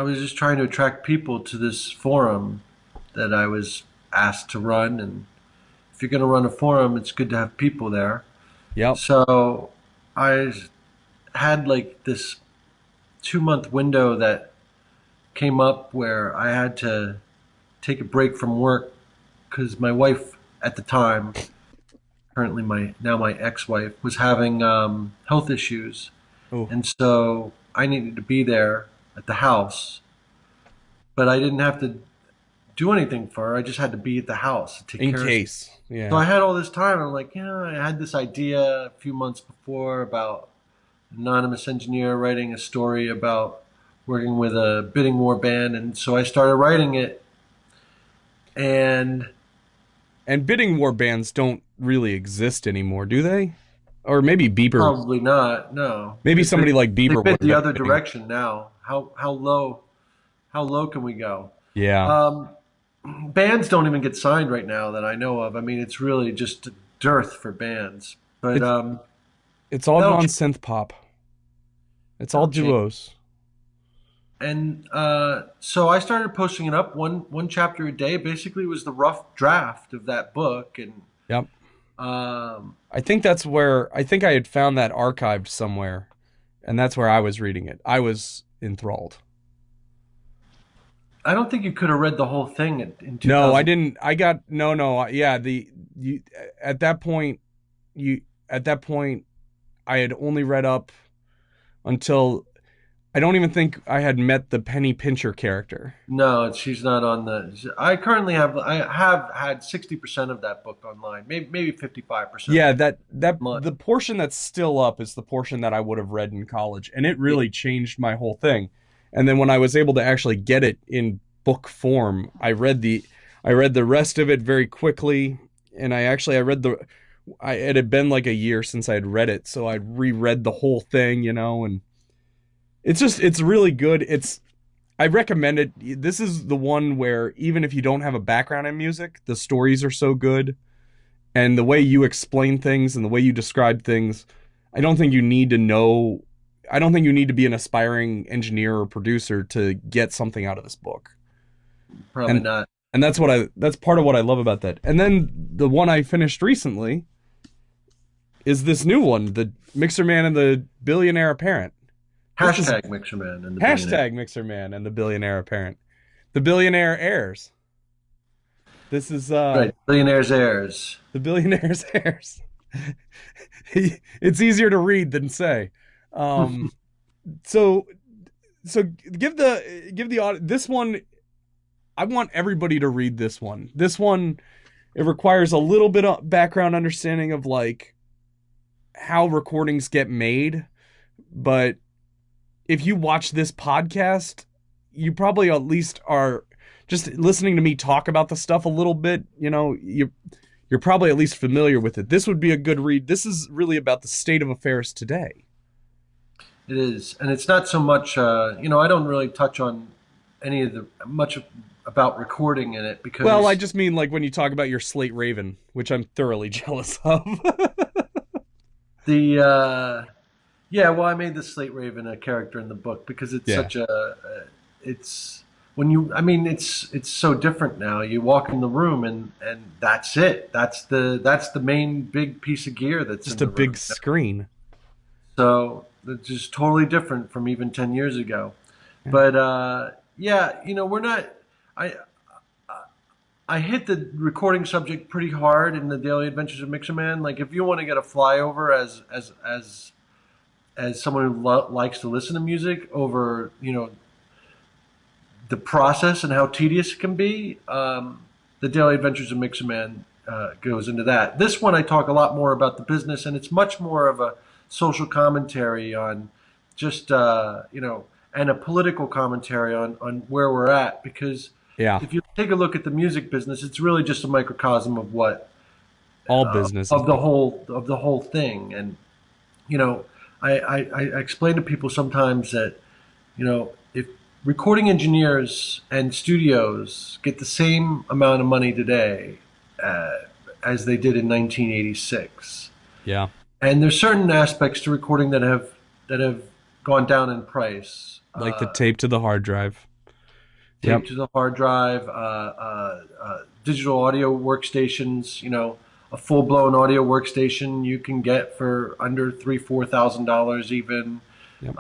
was just trying to attract people to this forum that I was asked to run. And if you're going to run a forum, it's good to have people there. Yep. So I had like this 2-month window that came up where I had to take a break from work because my wife at the time, currently my ex-wife, was having health issues, Oh, and so I needed to be there at the house, but I didn't have to do anything for her. I just had to be at the house to take in care of. case. So Yeah. I had all this time. I'm like, I had this idea a few months before about an anonymous engineer writing a story about working with a bidding war band, and so I started writing it. And And bidding war bands don't really exist anymore, do they? Or maybe Beeper. probably not. No, Maybe somebody like they Beeper bid would the have other been bidding. direction now. How low can we go? Yeah. Um, Bands don't even get signed right now that I know of. I mean, it's really just a dearth for bands. But It's it's all that'll gone ch- synth pop. It's all that'll change. duos. And so I started posting it up one chapter a day. Basically, it was the rough draft of that book, and Yep. um, I think I had found that archived somewhere, and that's where I was reading it. I was enthralled. I don't think you could have read the whole thing in No, I 2000. didn't. I got no. Yeah, you at that point you at that point I had only read up until I don't even think I had met the Penny Pincher character. No, she's not on the. I have had 60% of that book online, maybe 55%. Yeah, that Month. the portion that's still up is the portion that I would have read in college, and it really changed my whole thing. And then when I was able to actually get it in book form, I read the rest of it very quickly, and I read it had been like a year since I had read it, so I reread the whole thing, and it's really good. I recommend it. This is the one where even if you don't have a background in music, the stories are so good, and the way you explain things and the way you describe things, I don't think you need to know. I don't think you need to be an aspiring engineer or producer to get something out of this book. Probably And not. and that's part of what I love about that. And then the one I finished recently is this new one, the Mixerman and the Billionaire Apparent. This is Hashtag Mixerman and the Billionaire. hashtag Mixerman and the Billionaire Apparent. The Billionaire Heirs. This is Right, Billionaire's heirs. the Billionaire's Heirs. It's easier to read than say. Um, so give the this one. I want everybody to read this one. This one, it requires a little bit of background understanding of like how recordings get made, but if you watch this podcast, you probably at least are just listening to me talk about the stuff a little bit. You're probably at least familiar with it. This would be a good read. This is really about the state of affairs today. It is, and it's not so much. I don't really touch on any of the much about recording in it because. Well, I just mean like when you talk about your Slate Raven, which I'm thoroughly jealous of. Yeah, well, I made the Slate Raven a character in the book because it's Yeah. such it's when you, I mean, it's so different now. You walk in the room and that's it. That's the main big piece of gear that's Just in a the big room. screen. So that's just totally different from even 10 years ago. Yeah. But yeah, we're not. I I hit the recording subject pretty hard in the Daily Adventures of Mixerman. Like, if you want to get a flyover as someone who likes to listen to music over, the process and how tedious it can be, the Daily Adventures of Mixerman goes into that. This one, I talk a lot more about the business, and it's much more of a social commentary on just, and a political commentary on where we're at. Because Yeah. if you take a look at the music business, it's really just a microcosm of what All business of the whole thing. And I explain to people sometimes that if recording engineers and studios get the same amount of money today as they did in 1986, Yeah. and there's certain aspects to recording that have gone down in price, Like the tape to the hard drive. tape to the hard drive, digital audio workstations. A full-blown audio workstation you can get for under $3,000-$4,000 even. Yep.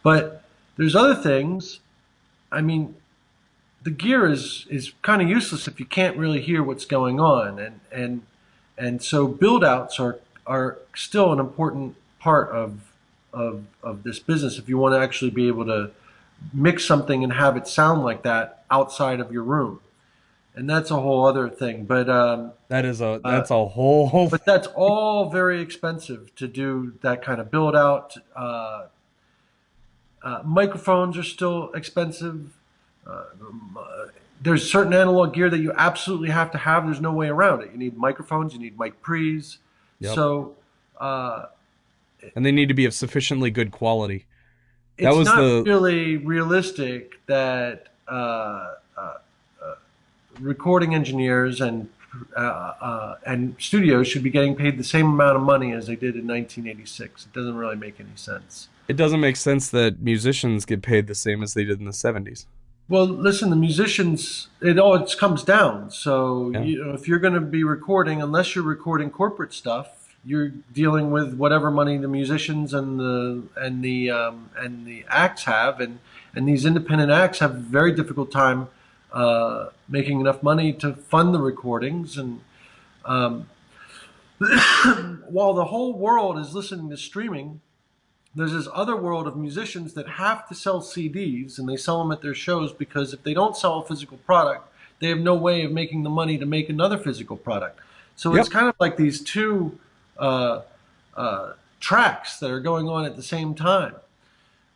But there's other things. I mean, the gear is kind of useless if you can't really hear what's going on, and so build-outs are still an important part of this business if you want to actually be able to mix something and have it sound like that outside of your room. And that's a whole other thing. But that's a whole. But that's all very expensive to do that kind of build out. Microphones are still expensive. There's certain analog gear that you absolutely have to have. There's no way around it. You need microphones. You need mic pre's. Yep. So. And they need to be of sufficiently good quality. It's not really realistic that recording engineers and studios should be getting paid the same amount of money as they did in 1986. It doesn't really make any sense. It doesn't make sense that musicians get paid the same as they did in the 70s. Well, listen, the musicians, it all comes down. So, Yeah. If you're going to be recording, unless you're recording corporate stuff, you're dealing with whatever money the musicians and the acts have, and these independent acts have a very difficult time making enough money to fund the recordings. And while the whole world is listening to streaming, there's this other world of musicians that have to sell CDs, and they sell them at their shows, because if they don't sell a physical product, they have no way of making the money to make another physical product. So It's kind of like these two tracks that are going on at the same time.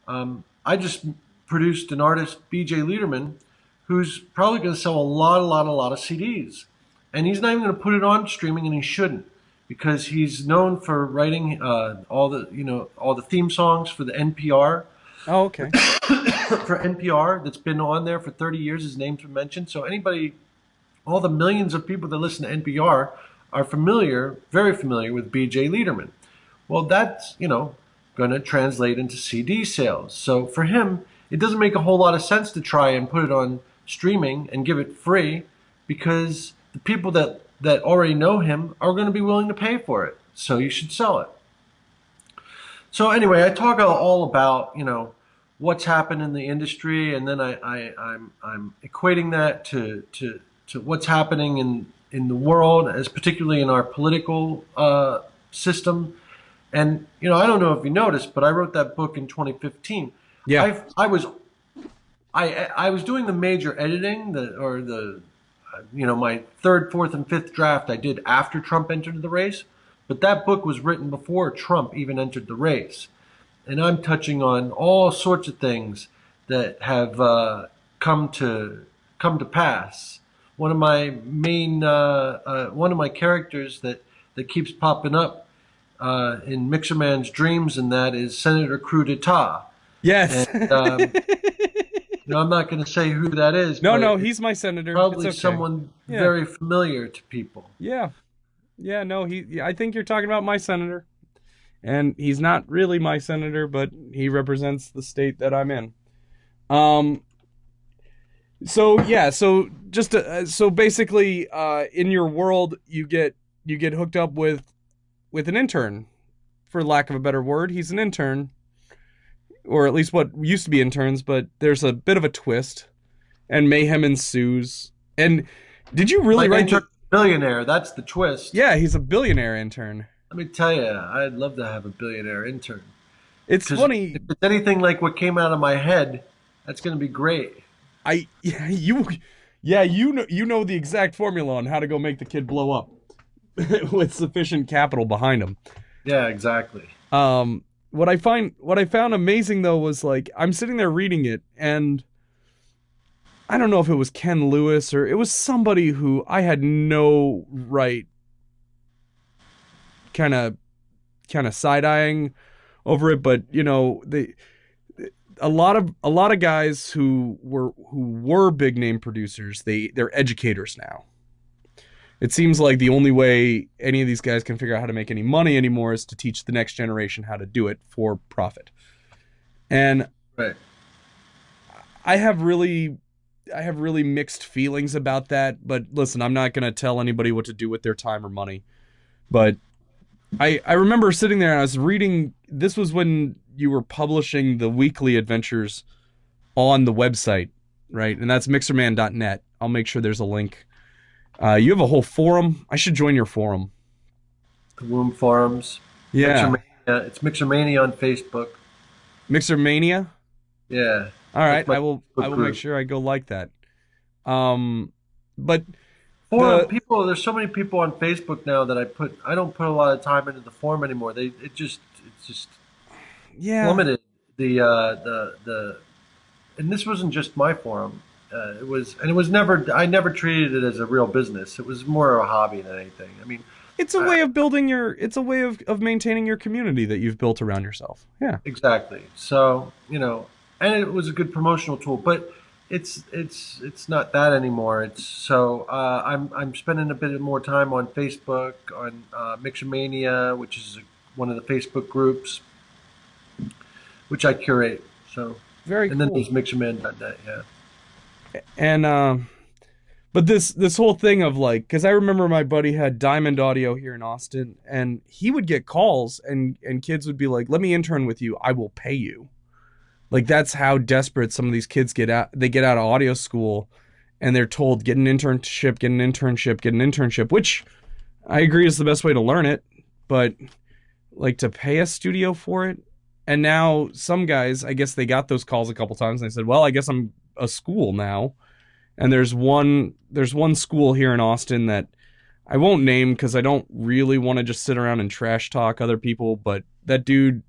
I just produced an artist, BJ Liederman, who's probably going to sell a lot of CDs, and he's not even going to put it on streaming, and he shouldn't, because he's known for writing all the theme songs for the NPR. Oh, okay. For NPR, that's been on there for 30 years. His name's been mentioned. So all the millions of people that listen to NPR are very familiar with BJ Liederman. Well, that's, going to translate into CD sales. So for him, it doesn't make a whole lot of sense to try and put it on streaming and give it free, because the people that already know him are going to be willing to pay for it. So you should sell it. So anyway, I talk all about, what's happened in the industry, and then I'm equating that to what's happening in the world, as particularly in our political system. And I don't know if you noticed, but I wrote that book in 2015. Yeah, I was doing the major editing, my third, fourth, and fifth draft I did after Trump entered the race, but that book was written before Trump even entered the race. And I'm touching on all sorts of things that have come to pass. One of my characters that keeps popping up in Mixerman's dreams, and that is Senator Coup d'etat. Yes. And, I'm not going to say who that is. No, he's my senator. Probably it's okay. someone very familiar to people. Yeah. No, I think you're talking about my senator. And he's not really my senator, but he represents the state that I'm in. So basically, in your world, you get hooked up with an intern, for lack of a better word. He's an intern, or at least what used to be interns, but there's a bit of a twist, and mayhem ensues. And did you really Like write intern billionaire, that's the twist. Yeah, he's a billionaire intern. Let me tell you, I'd love to have a billionaire intern. It's 'Cause funny. if it's anything like what came out of my head, that's going to be great. You know the exact formula on how to go make the kid blow up with sufficient capital behind him. Yeah, exactly. What I found amazing though was like I'm sitting there reading it, and I don't know if it was Ken Lewis or it was somebody who I had no right kind of side-eyeing over it, but you know, a lot of guys who were big name producers, they're educators now. It seems like the only way any of these guys can figure out how to make any money anymore is to teach the next generation how to do it for profit. And Right. I have really mixed feelings about that, but listen, I'm not going to tell anybody what to do with their time or money. But I remember sitting there and I was reading, this was when you were publishing the weekly adventures on the website, right? And that's mixerman.net. I'll make sure there's a link. You have a whole forum. I should join your forum. The Womb Forums. Yeah. Mixermania. It's Mixermania on Facebook. Mixermania? Yeah. All right, my I will group. make sure I go like that. But Forum people, there's so many people on Facebook now that I don't put a lot of time into the forum anymore. It's just yeah, plummeted. And this wasn't just my forum. It was never, I never treated it as a real business. It was more a hobby than anything. I mean, it's a way of building it's a way of maintaining your community that you've built around yourself. Yeah. exactly. So, and it was a good promotional tool, but it's not that anymore. I'm spending a bit more time on Facebook, on Mixermania, which is one of the Facebook groups, which I curate. So Very and cool. then there's Mixerman.net, yeah. And but this whole thing of like, because I remember my buddy had Diamond Audio here in Austin, and he would get calls, and kids would be like, "Let me intern with you. I will pay you." Like that's how desperate some of these kids get out. They get out of audio school, and they're told, "Get an internship, get an internship, get an internship," which I agree is the best way to learn it. But like to pay a studio for it, and now some guys, I guess they got those calls a couple times, and they said, "Well, I guess I'm a school now." And there's one school here in Austin that I won't name because I don't really want to just sit around and trash talk other people, but that dude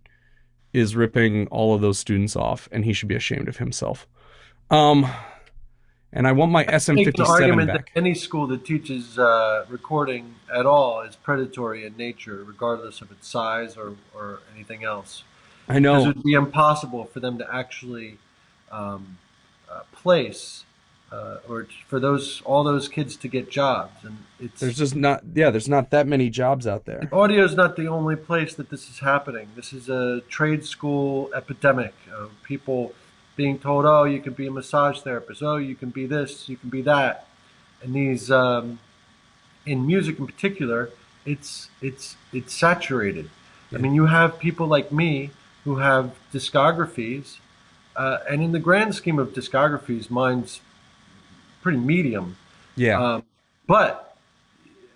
is ripping all of those students off, and he should be ashamed of himself. And I want my Make an SM57 argument back. that any school that teaches recording at all is predatory in nature, regardless of its size or anything else. I Because know. it would be impossible for them to actually place or for all those kids to get jobs, and There's not that many jobs out there. audio is not the only place that this is happening. This is a trade school epidemic of people being told, "Oh, you can be a massage therapist. Oh, you can be this. You can be that." And these, in music in particular, it's saturated. I mean, you have people like me who have discographies, and in the grand scheme of discographies, mine's pretty medium. Yeah. But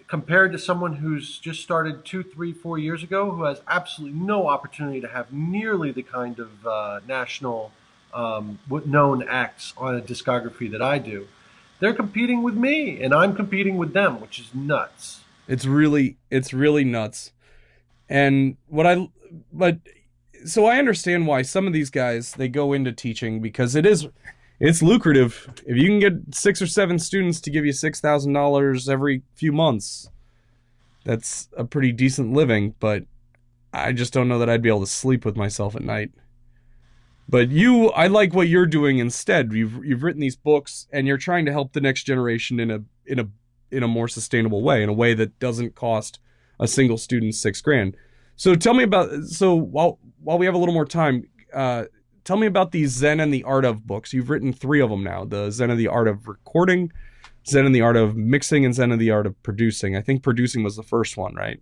compared to someone who's just started 2, 3, 4 years ago, who has absolutely no opportunity to have nearly the kind of national known acts on a discography that I do, they're competing with me, and I'm competing with them, which is nuts. It's really nuts. And so I understand why some of these guys, they go into teaching because it's lucrative. If you can get 6 or 7 students to give you $6,000 every few months, that's a pretty decent living, but I just don't know that I'd be able to sleep with myself at night. But I like what you're doing instead. You've written these books, and you're trying to help the next generation in a more sustainable way, in a way that doesn't cost a single student $6,000. So tell me while we have a little more time, tell me about the Zen and the Art of books. You've written 3 of them now: the Zen and the Art of Recording, Zen and the Art of Mixing, and Zen and the Art of Producing. I think producing was the first one, right?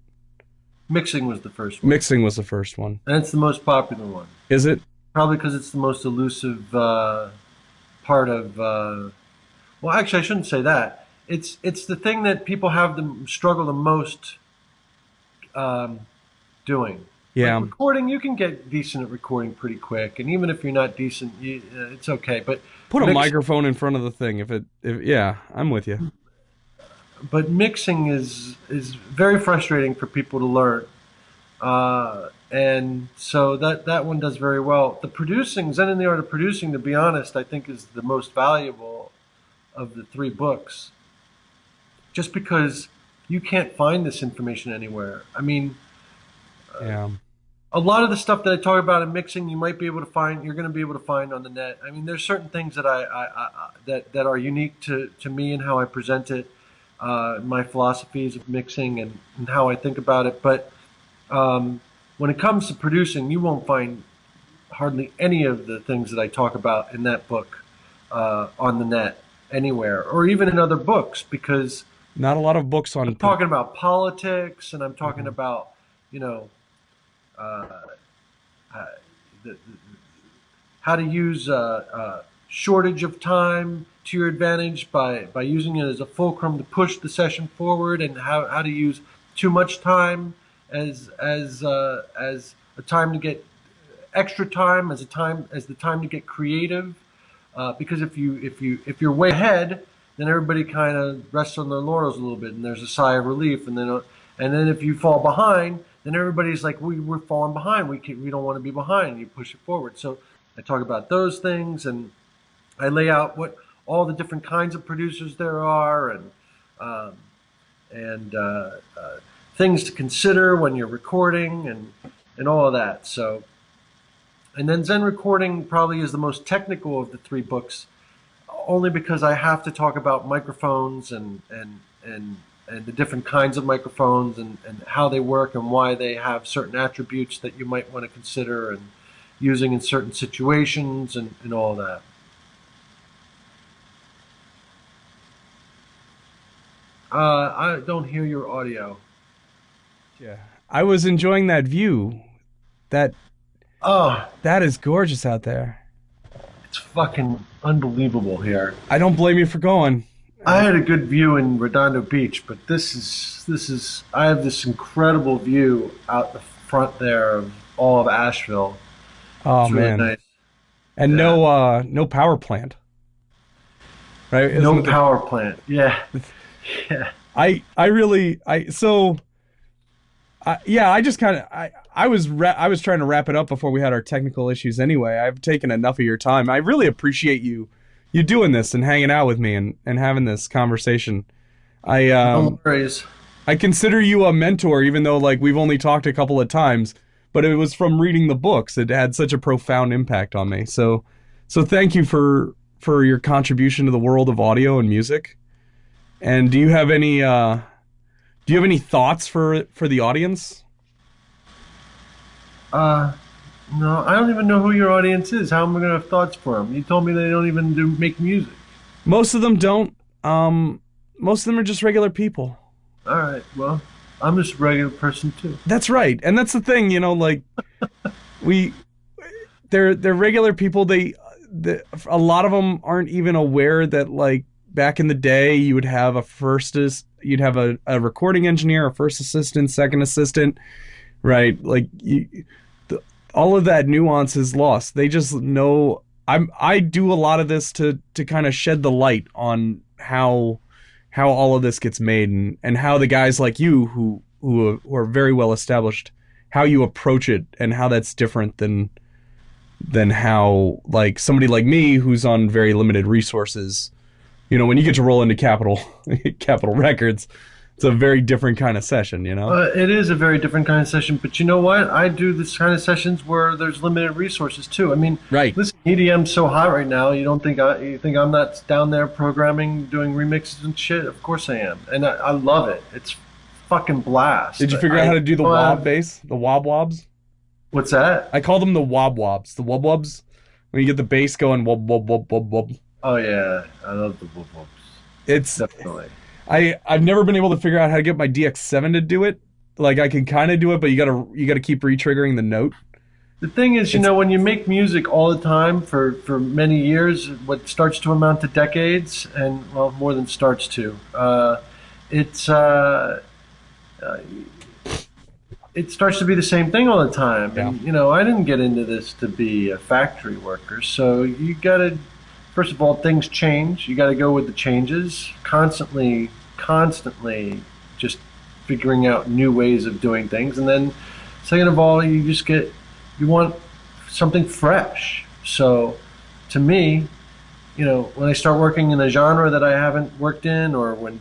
Mixing was the first one. Mixing was the first one. And it's the most popular one. Is it? Probably because it's the most elusive part of. Well, actually, I shouldn't say that. It's the thing that people have the struggle the most um, doing. Like Yeah. recording, you can get decent at recording pretty quick, and even if you're not decent, it's okay. Put a Mix, microphone in front of the thing. If yeah, I'm with you. but mixing is very frustrating for people to learn, and so that one does very well. The producing, Zen in the Art of Producing, to be honest, I think is the most valuable of the three books, just because you can't find this information anywhere. I mean, Yeah. a lot of the stuff that I talk about in mixing, you might be able to find. You're going to be able to find on the net. I mean, there's certain things that that are unique to me and how I present it, my philosophies of mixing and how I think about it. But when it comes to producing, you won't find hardly any of the things that I talk about in that book on the net anywhere, or even in other books, because Not a lot of books on. I'm talking about politics and I'm talking about, you know, uh, uh, the, how to use shortage of time to your advantage by using it as a fulcrum to push the session forward, and how to use too much time as a time to get extra time, as the time to get creative. Because if you're way ahead, then everybody kind of rests on their laurels a little bit, and there's a sigh of relief. And then if you fall behind, then everybody's like, we're falling behind. We don't want to be behind. You push it forward. So I talk about those things, and I lay out what all the different kinds of producers there are, um, and things to consider when you're recording, and all of that. So, and then Zen recording probably is the most technical of the three books, only because I have to talk about microphones and the different kinds of microphones, and how they work and why they have certain attributes that you might want to consider and using in certain situations, and all that. I don't hear your audio. Yeah. I was enjoying that view. That Oh, that is gorgeous out there. it's fucking unbelievable here. I don't blame you for going. I had a good view in Redondo Beach, but this is I have this incredible view out the front there of all of Asheville. Oh It's really man. nice. And Yeah. no power plant. Right? No Isn't it power plant. Yeah. Yeah. I really I so yeah, I just kind of I was trying to wrap it up before we had our technical issues anyway. I've taken enough of your time. I really appreciate you doing this and hanging out with me and having this conversation. I No worries. I consider you a mentor even though like we've only talked a couple of times, but it was from reading the books. It had such a profound impact on me. So thank you for your contribution to the world of audio and music. And do you have any thoughts for the audience? Uh, no, I don't even know who your audience is. How am I gonna have thoughts for them? You told me they don't even make music. Most of them don't. Most of them are just regular people. All right. Well, I'm just a regular person too. That's right, and that's the thing. You know, like we, they're regular people. A lot of them aren't even aware that like back in the day you would have you'd have a recording engineer, a first assistant, second assistant, right? Like all of that nuance is lost. They just know I do a lot of this to kind of shed the light on how all of this gets made, and how the guys like you who are very well established, how you approach it and how that's different than how like somebody like me who's on very limited resources. You know, when you get to roll into Capitol Records, it's a very different kind of session, you know? It is a very different kind of session, but you know what? I do this kind of sessions where there's limited resources too. I mean, Right. listen, EDM's so hot right now. You think I'm not down there programming, doing remixes and shit? Of course I am, and I love it. It's fucking blast. Did you figure out how to do the wob bass? The wob wobs? What's that? I call them the wob wobs. The wob wobs? When you get the bass going wob wob wob wob wob. Oh yeah, I love the whoop whoops. It's Definitely. I've never been able to figure out how to get my DX7 to do it. Like I can kind of do it, but you gotta keep re-triggering the note. The thing is, when you make music all the time for many years, what starts to amount to decades, and well, more than starts to, it's it starts to be the same thing all the time. Yeah. And I didn't get into this to be a factory worker, so you gotta, first of all, things change. You gotta go with the changes, constantly, just figuring out new ways of doing things, and then second of all, you want something fresh. So to me, when I start working in a genre that I haven't worked in, or when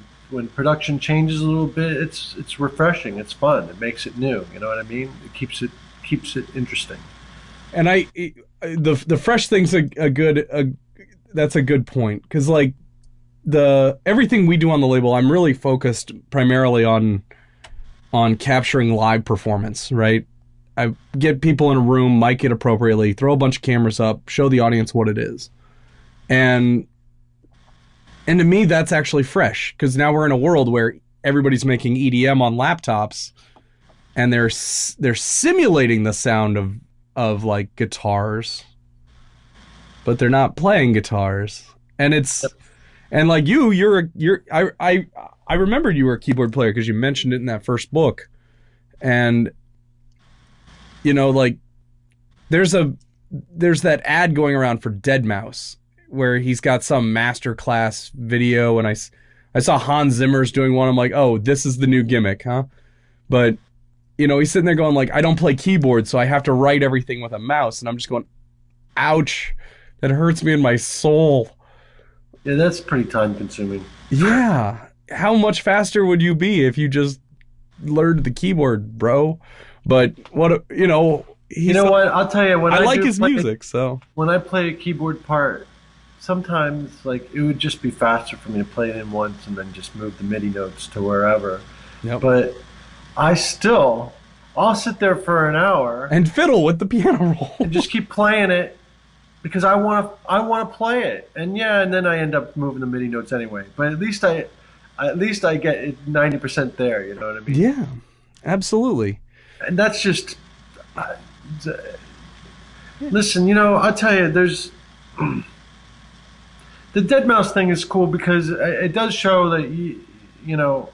production changes a little bit, it's refreshing, it's fun, it makes it new. You know what I mean? It keeps it interesting. And the fresh thing's that's a good point, because like everything we do on the label, I'm really focused primarily on capturing live performance, right? I get people in a room, mic it appropriately, throw a bunch of cameras up, show the audience what it is. And to me, that's actually fresh, because now we're in a world where everybody's making EDM on laptops, and they're simulating the sound of like guitars, but they're not playing guitars. And and like I remembered you were a keyboard player because you mentioned it in that first book. And like there's that ad going around for Deadmau5 where he's got some masterclass video, and I saw Hans Zimmer's doing one. I'm like, oh, this is the new gimmick, huh? But he's sitting there going like, I don't play keyboard, so I have to write everything with a mouse. And I'm just going, ouch, that hurts me in my soul. Yeah, that's pretty time consuming. Yeah. How much faster would you be if you just learned the keyboard, bro? But what, what? I'll tell you, when I like his music, so when I play a keyboard part, sometimes like it would just be faster for me to play it in once and then just move the MIDI notes to wherever. Yep. But I'll sit there for an hour and fiddle with the piano roll and just keep playing it because I want to play it. And then I end up moving the MIDI notes anyway. But at least I get it 90% there. You know what I mean? Yeah, absolutely. And that's just listen. I'll tell you, there's the Deadmau5 thing is cool because it does show that you don't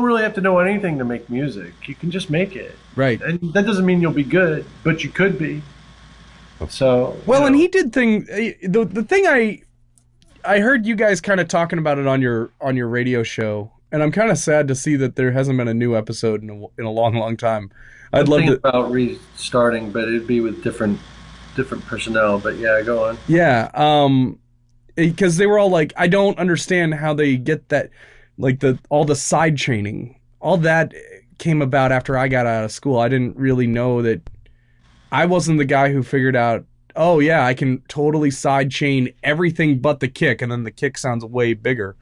really have to know anything to make music. You can just make it. Right. And that doesn't mean you'll be good, but you could be. So well, and he did the thing I heard you guys kind of talking about it on your radio show, and I'm kind of sad to see that there hasn't been a new episode in a long time. I'd love to about restarting, but it'd be with different personnel. But yeah, go on. Yeah, because they were all like, I don't understand how they get that, like all the side chaining, all that came about after I got out of school. I didn't really know that. I wasn't the guy who figured out, oh yeah, I can totally side chain everything but the kick, and then the kick sounds way bigger.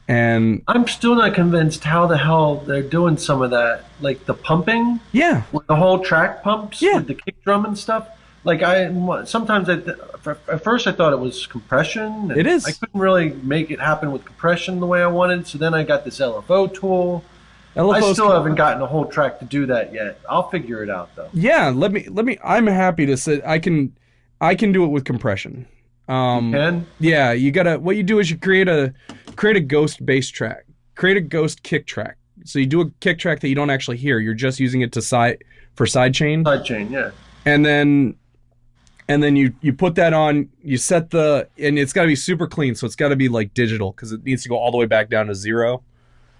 And I'm still not convinced how the hell they're doing some of that, like the pumping. Yeah. With the whole track pumps. Yeah. With the kick drum and stuff. Like sometimes at first I thought it was compression. It is. I couldn't really make it happen with compression the way I wanted. So then I got this LFO tool. I still haven't gotten a whole track to do that yet. I'll figure it out though. Yeah, let me. I'm happy to say I can do it with compression. You can? Yeah, you gotta. What you do is you create a ghost bass track, create a ghost kick track. So you do a kick track that you don't actually hear. You're just using it for side chain. Side chain, yeah. And then you put that on. You set and it's got to be super clean. So it's got to be like digital because it needs to go all the way back down to 0.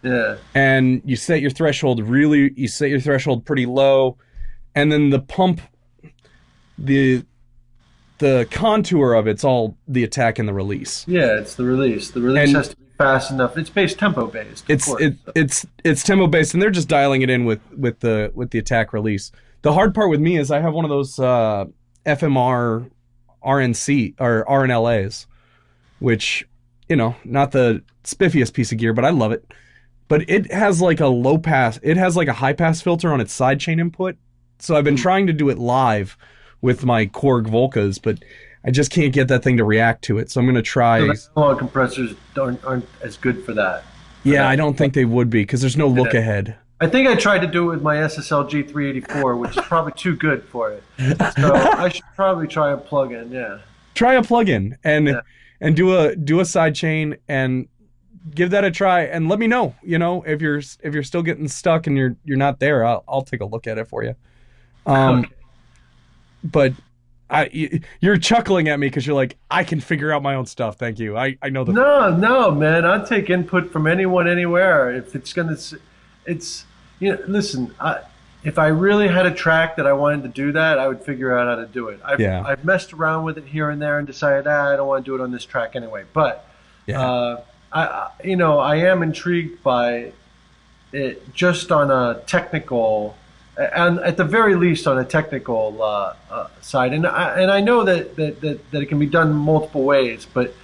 Yeah. And you set your threshold pretty low, and then the pump, the contour of it's all the attack and the release. Yeah, it's the release. The release has to be fast enough. It's tempo based. It's tempo based, and they're just dialing it in with the attack release. The hard part with me is I have one of those FMR RNC or RNLAs, which not the spiffiest piece of gear, but I love it. But it has like a low pass. It has like a high pass filter on its side chain input. So I've been trying to do it live with my Korg Volcas, but I just can't get that thing to react to it. So I'm going to try. So compressors aren't as good for that. I don't think they would be because there's no look ahead. I think I tried to do it with my SSLG 384, which is probably too good for it. So I should probably try a plug-in. Yeah. Try a plugin Yeah. and do a side chain and give that a try and let me know. You know, if you're still getting stuck and you're not there, I'll take a look at it for you. Okay. But you're chuckling at me because you're like, I can figure out my own stuff. Thank you. I know the. No, man. I'll take input from anyone, anywhere. If it's gonna, it's Listen, if I really had a track that I wanted to do that, I would figure out how to do it. Yeah. I've messed around with it here and there and decided, I don't want to do it on this track anyway. But Yeah. I am intrigued by it just on a technical, and at the very least on a technical side. And I know that it can be done multiple ways, but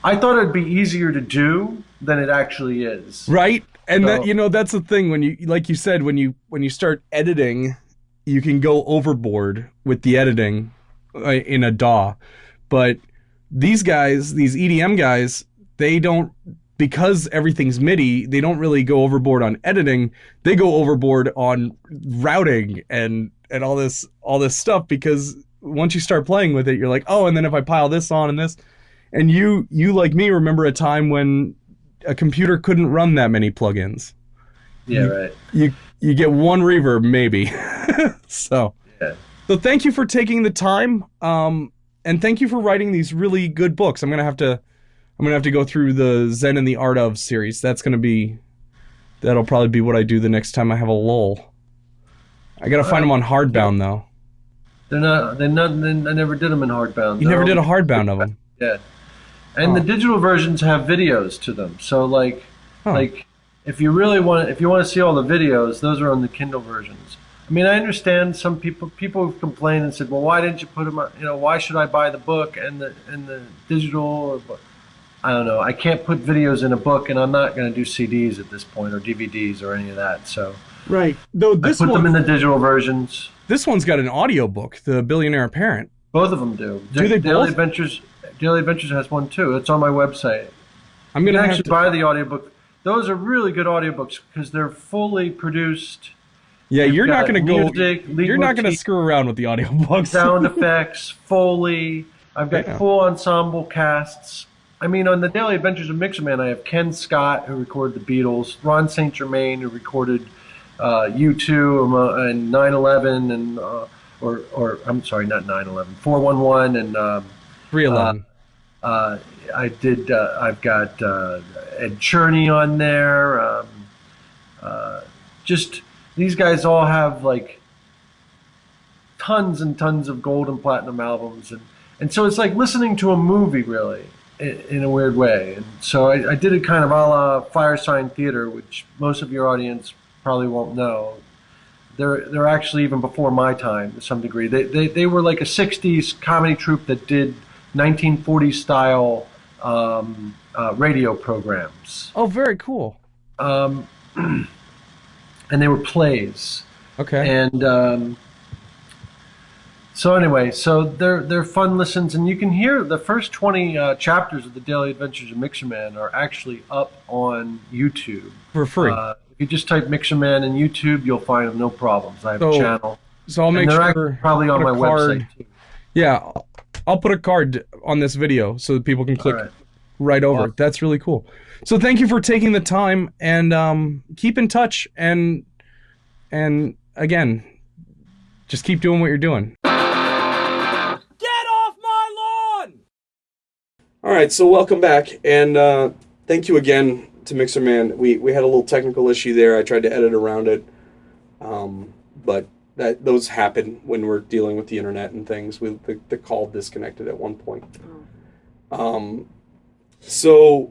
I thought it'd be easier to do than it actually is. Right. And So- that's the thing when you, like you said, when you start editing, you can go overboard with the editing in a DAW. But these guys, these EDM guys, they don't, because everything's MIDI, they don't really go overboard on editing. They go overboard on routing and all this stuff, because once you start playing with it, you're like, oh, and then if I pile this on and this, and you like me remember a time when a computer couldn't run that many plugins. Yeah, right. You get one reverb maybe. So Yeah. so thank you for taking the time, and thank you for writing these really good books. I'm gonna have to go through the Zen and the Art of series. That'll probably be what I do the next time I have a lull. I gotta find them on hardbound though. They're not. I never did them in hardbound. You never did a hardbound of them. Yeah. And the digital versions have videos to them. So like if you want to see all the videos, those are on the Kindle versions. I mean, I understand some people have complained and said, well, why didn't you put them on, why should I buy the book and the digital? I don't know. I can't put videos in a book, and I'm not going to do CDs at this point or DVDs or any of that. So Right. Though I put them in the digital versions. This one's got an audio book, The Billionaire Parent. Both of them do. Do they both? Daily Adventures has one too. It's on my website. I'm You gonna can have actually to. buy the audiobook. Those are really good audiobooks because they're fully produced. Yeah, They've you're not got gonna go. music, You're not gonna leitmotif, screw around with the audiobooks. sound effects, Foley. I've got Yeah. full ensemble casts. I mean, on the Daily Adventures of Mixerman, I have Ken Scott, who recorded the Beatles, Ron St. Germain, who recorded U2 and 9/11, and or I'm sorry, not 9/11, 411, and 311. I've got Ed Cherney on there. Just these guys all have like tons and tons of gold and platinum albums, and so it's like listening to a movie, really, in a weird way. And so I did it kind of a la Firesign Theater, which most of your audience probably won't know. They're actually even before my time to some degree. They were like a '60s comedy troupe that did 1940s style radio programs. Oh, very cool. And they were plays. Okay. And so anyway, so they're fun listens, and you can hear the first 20 chapters of the Daily Adventures of Mixerman are actually up on YouTube For free. If you just type Mixerman in YouTube, you'll find them, no problems. I have a channel. So I'll And make they're sure. actually probably on put my a card. website too. Yeah, I'll put a card on this video so that people can click All right. right over. Awesome. That's really cool. So thank you for taking the time, and keep in touch, and again, just keep doing what you're doing. Get off my lawn! All right, so welcome back, and thank you again to Mixerman. We had a little technical issue there. I tried to edit around it, but those happen when we're dealing with the internet and things. The call disconnected at one point. So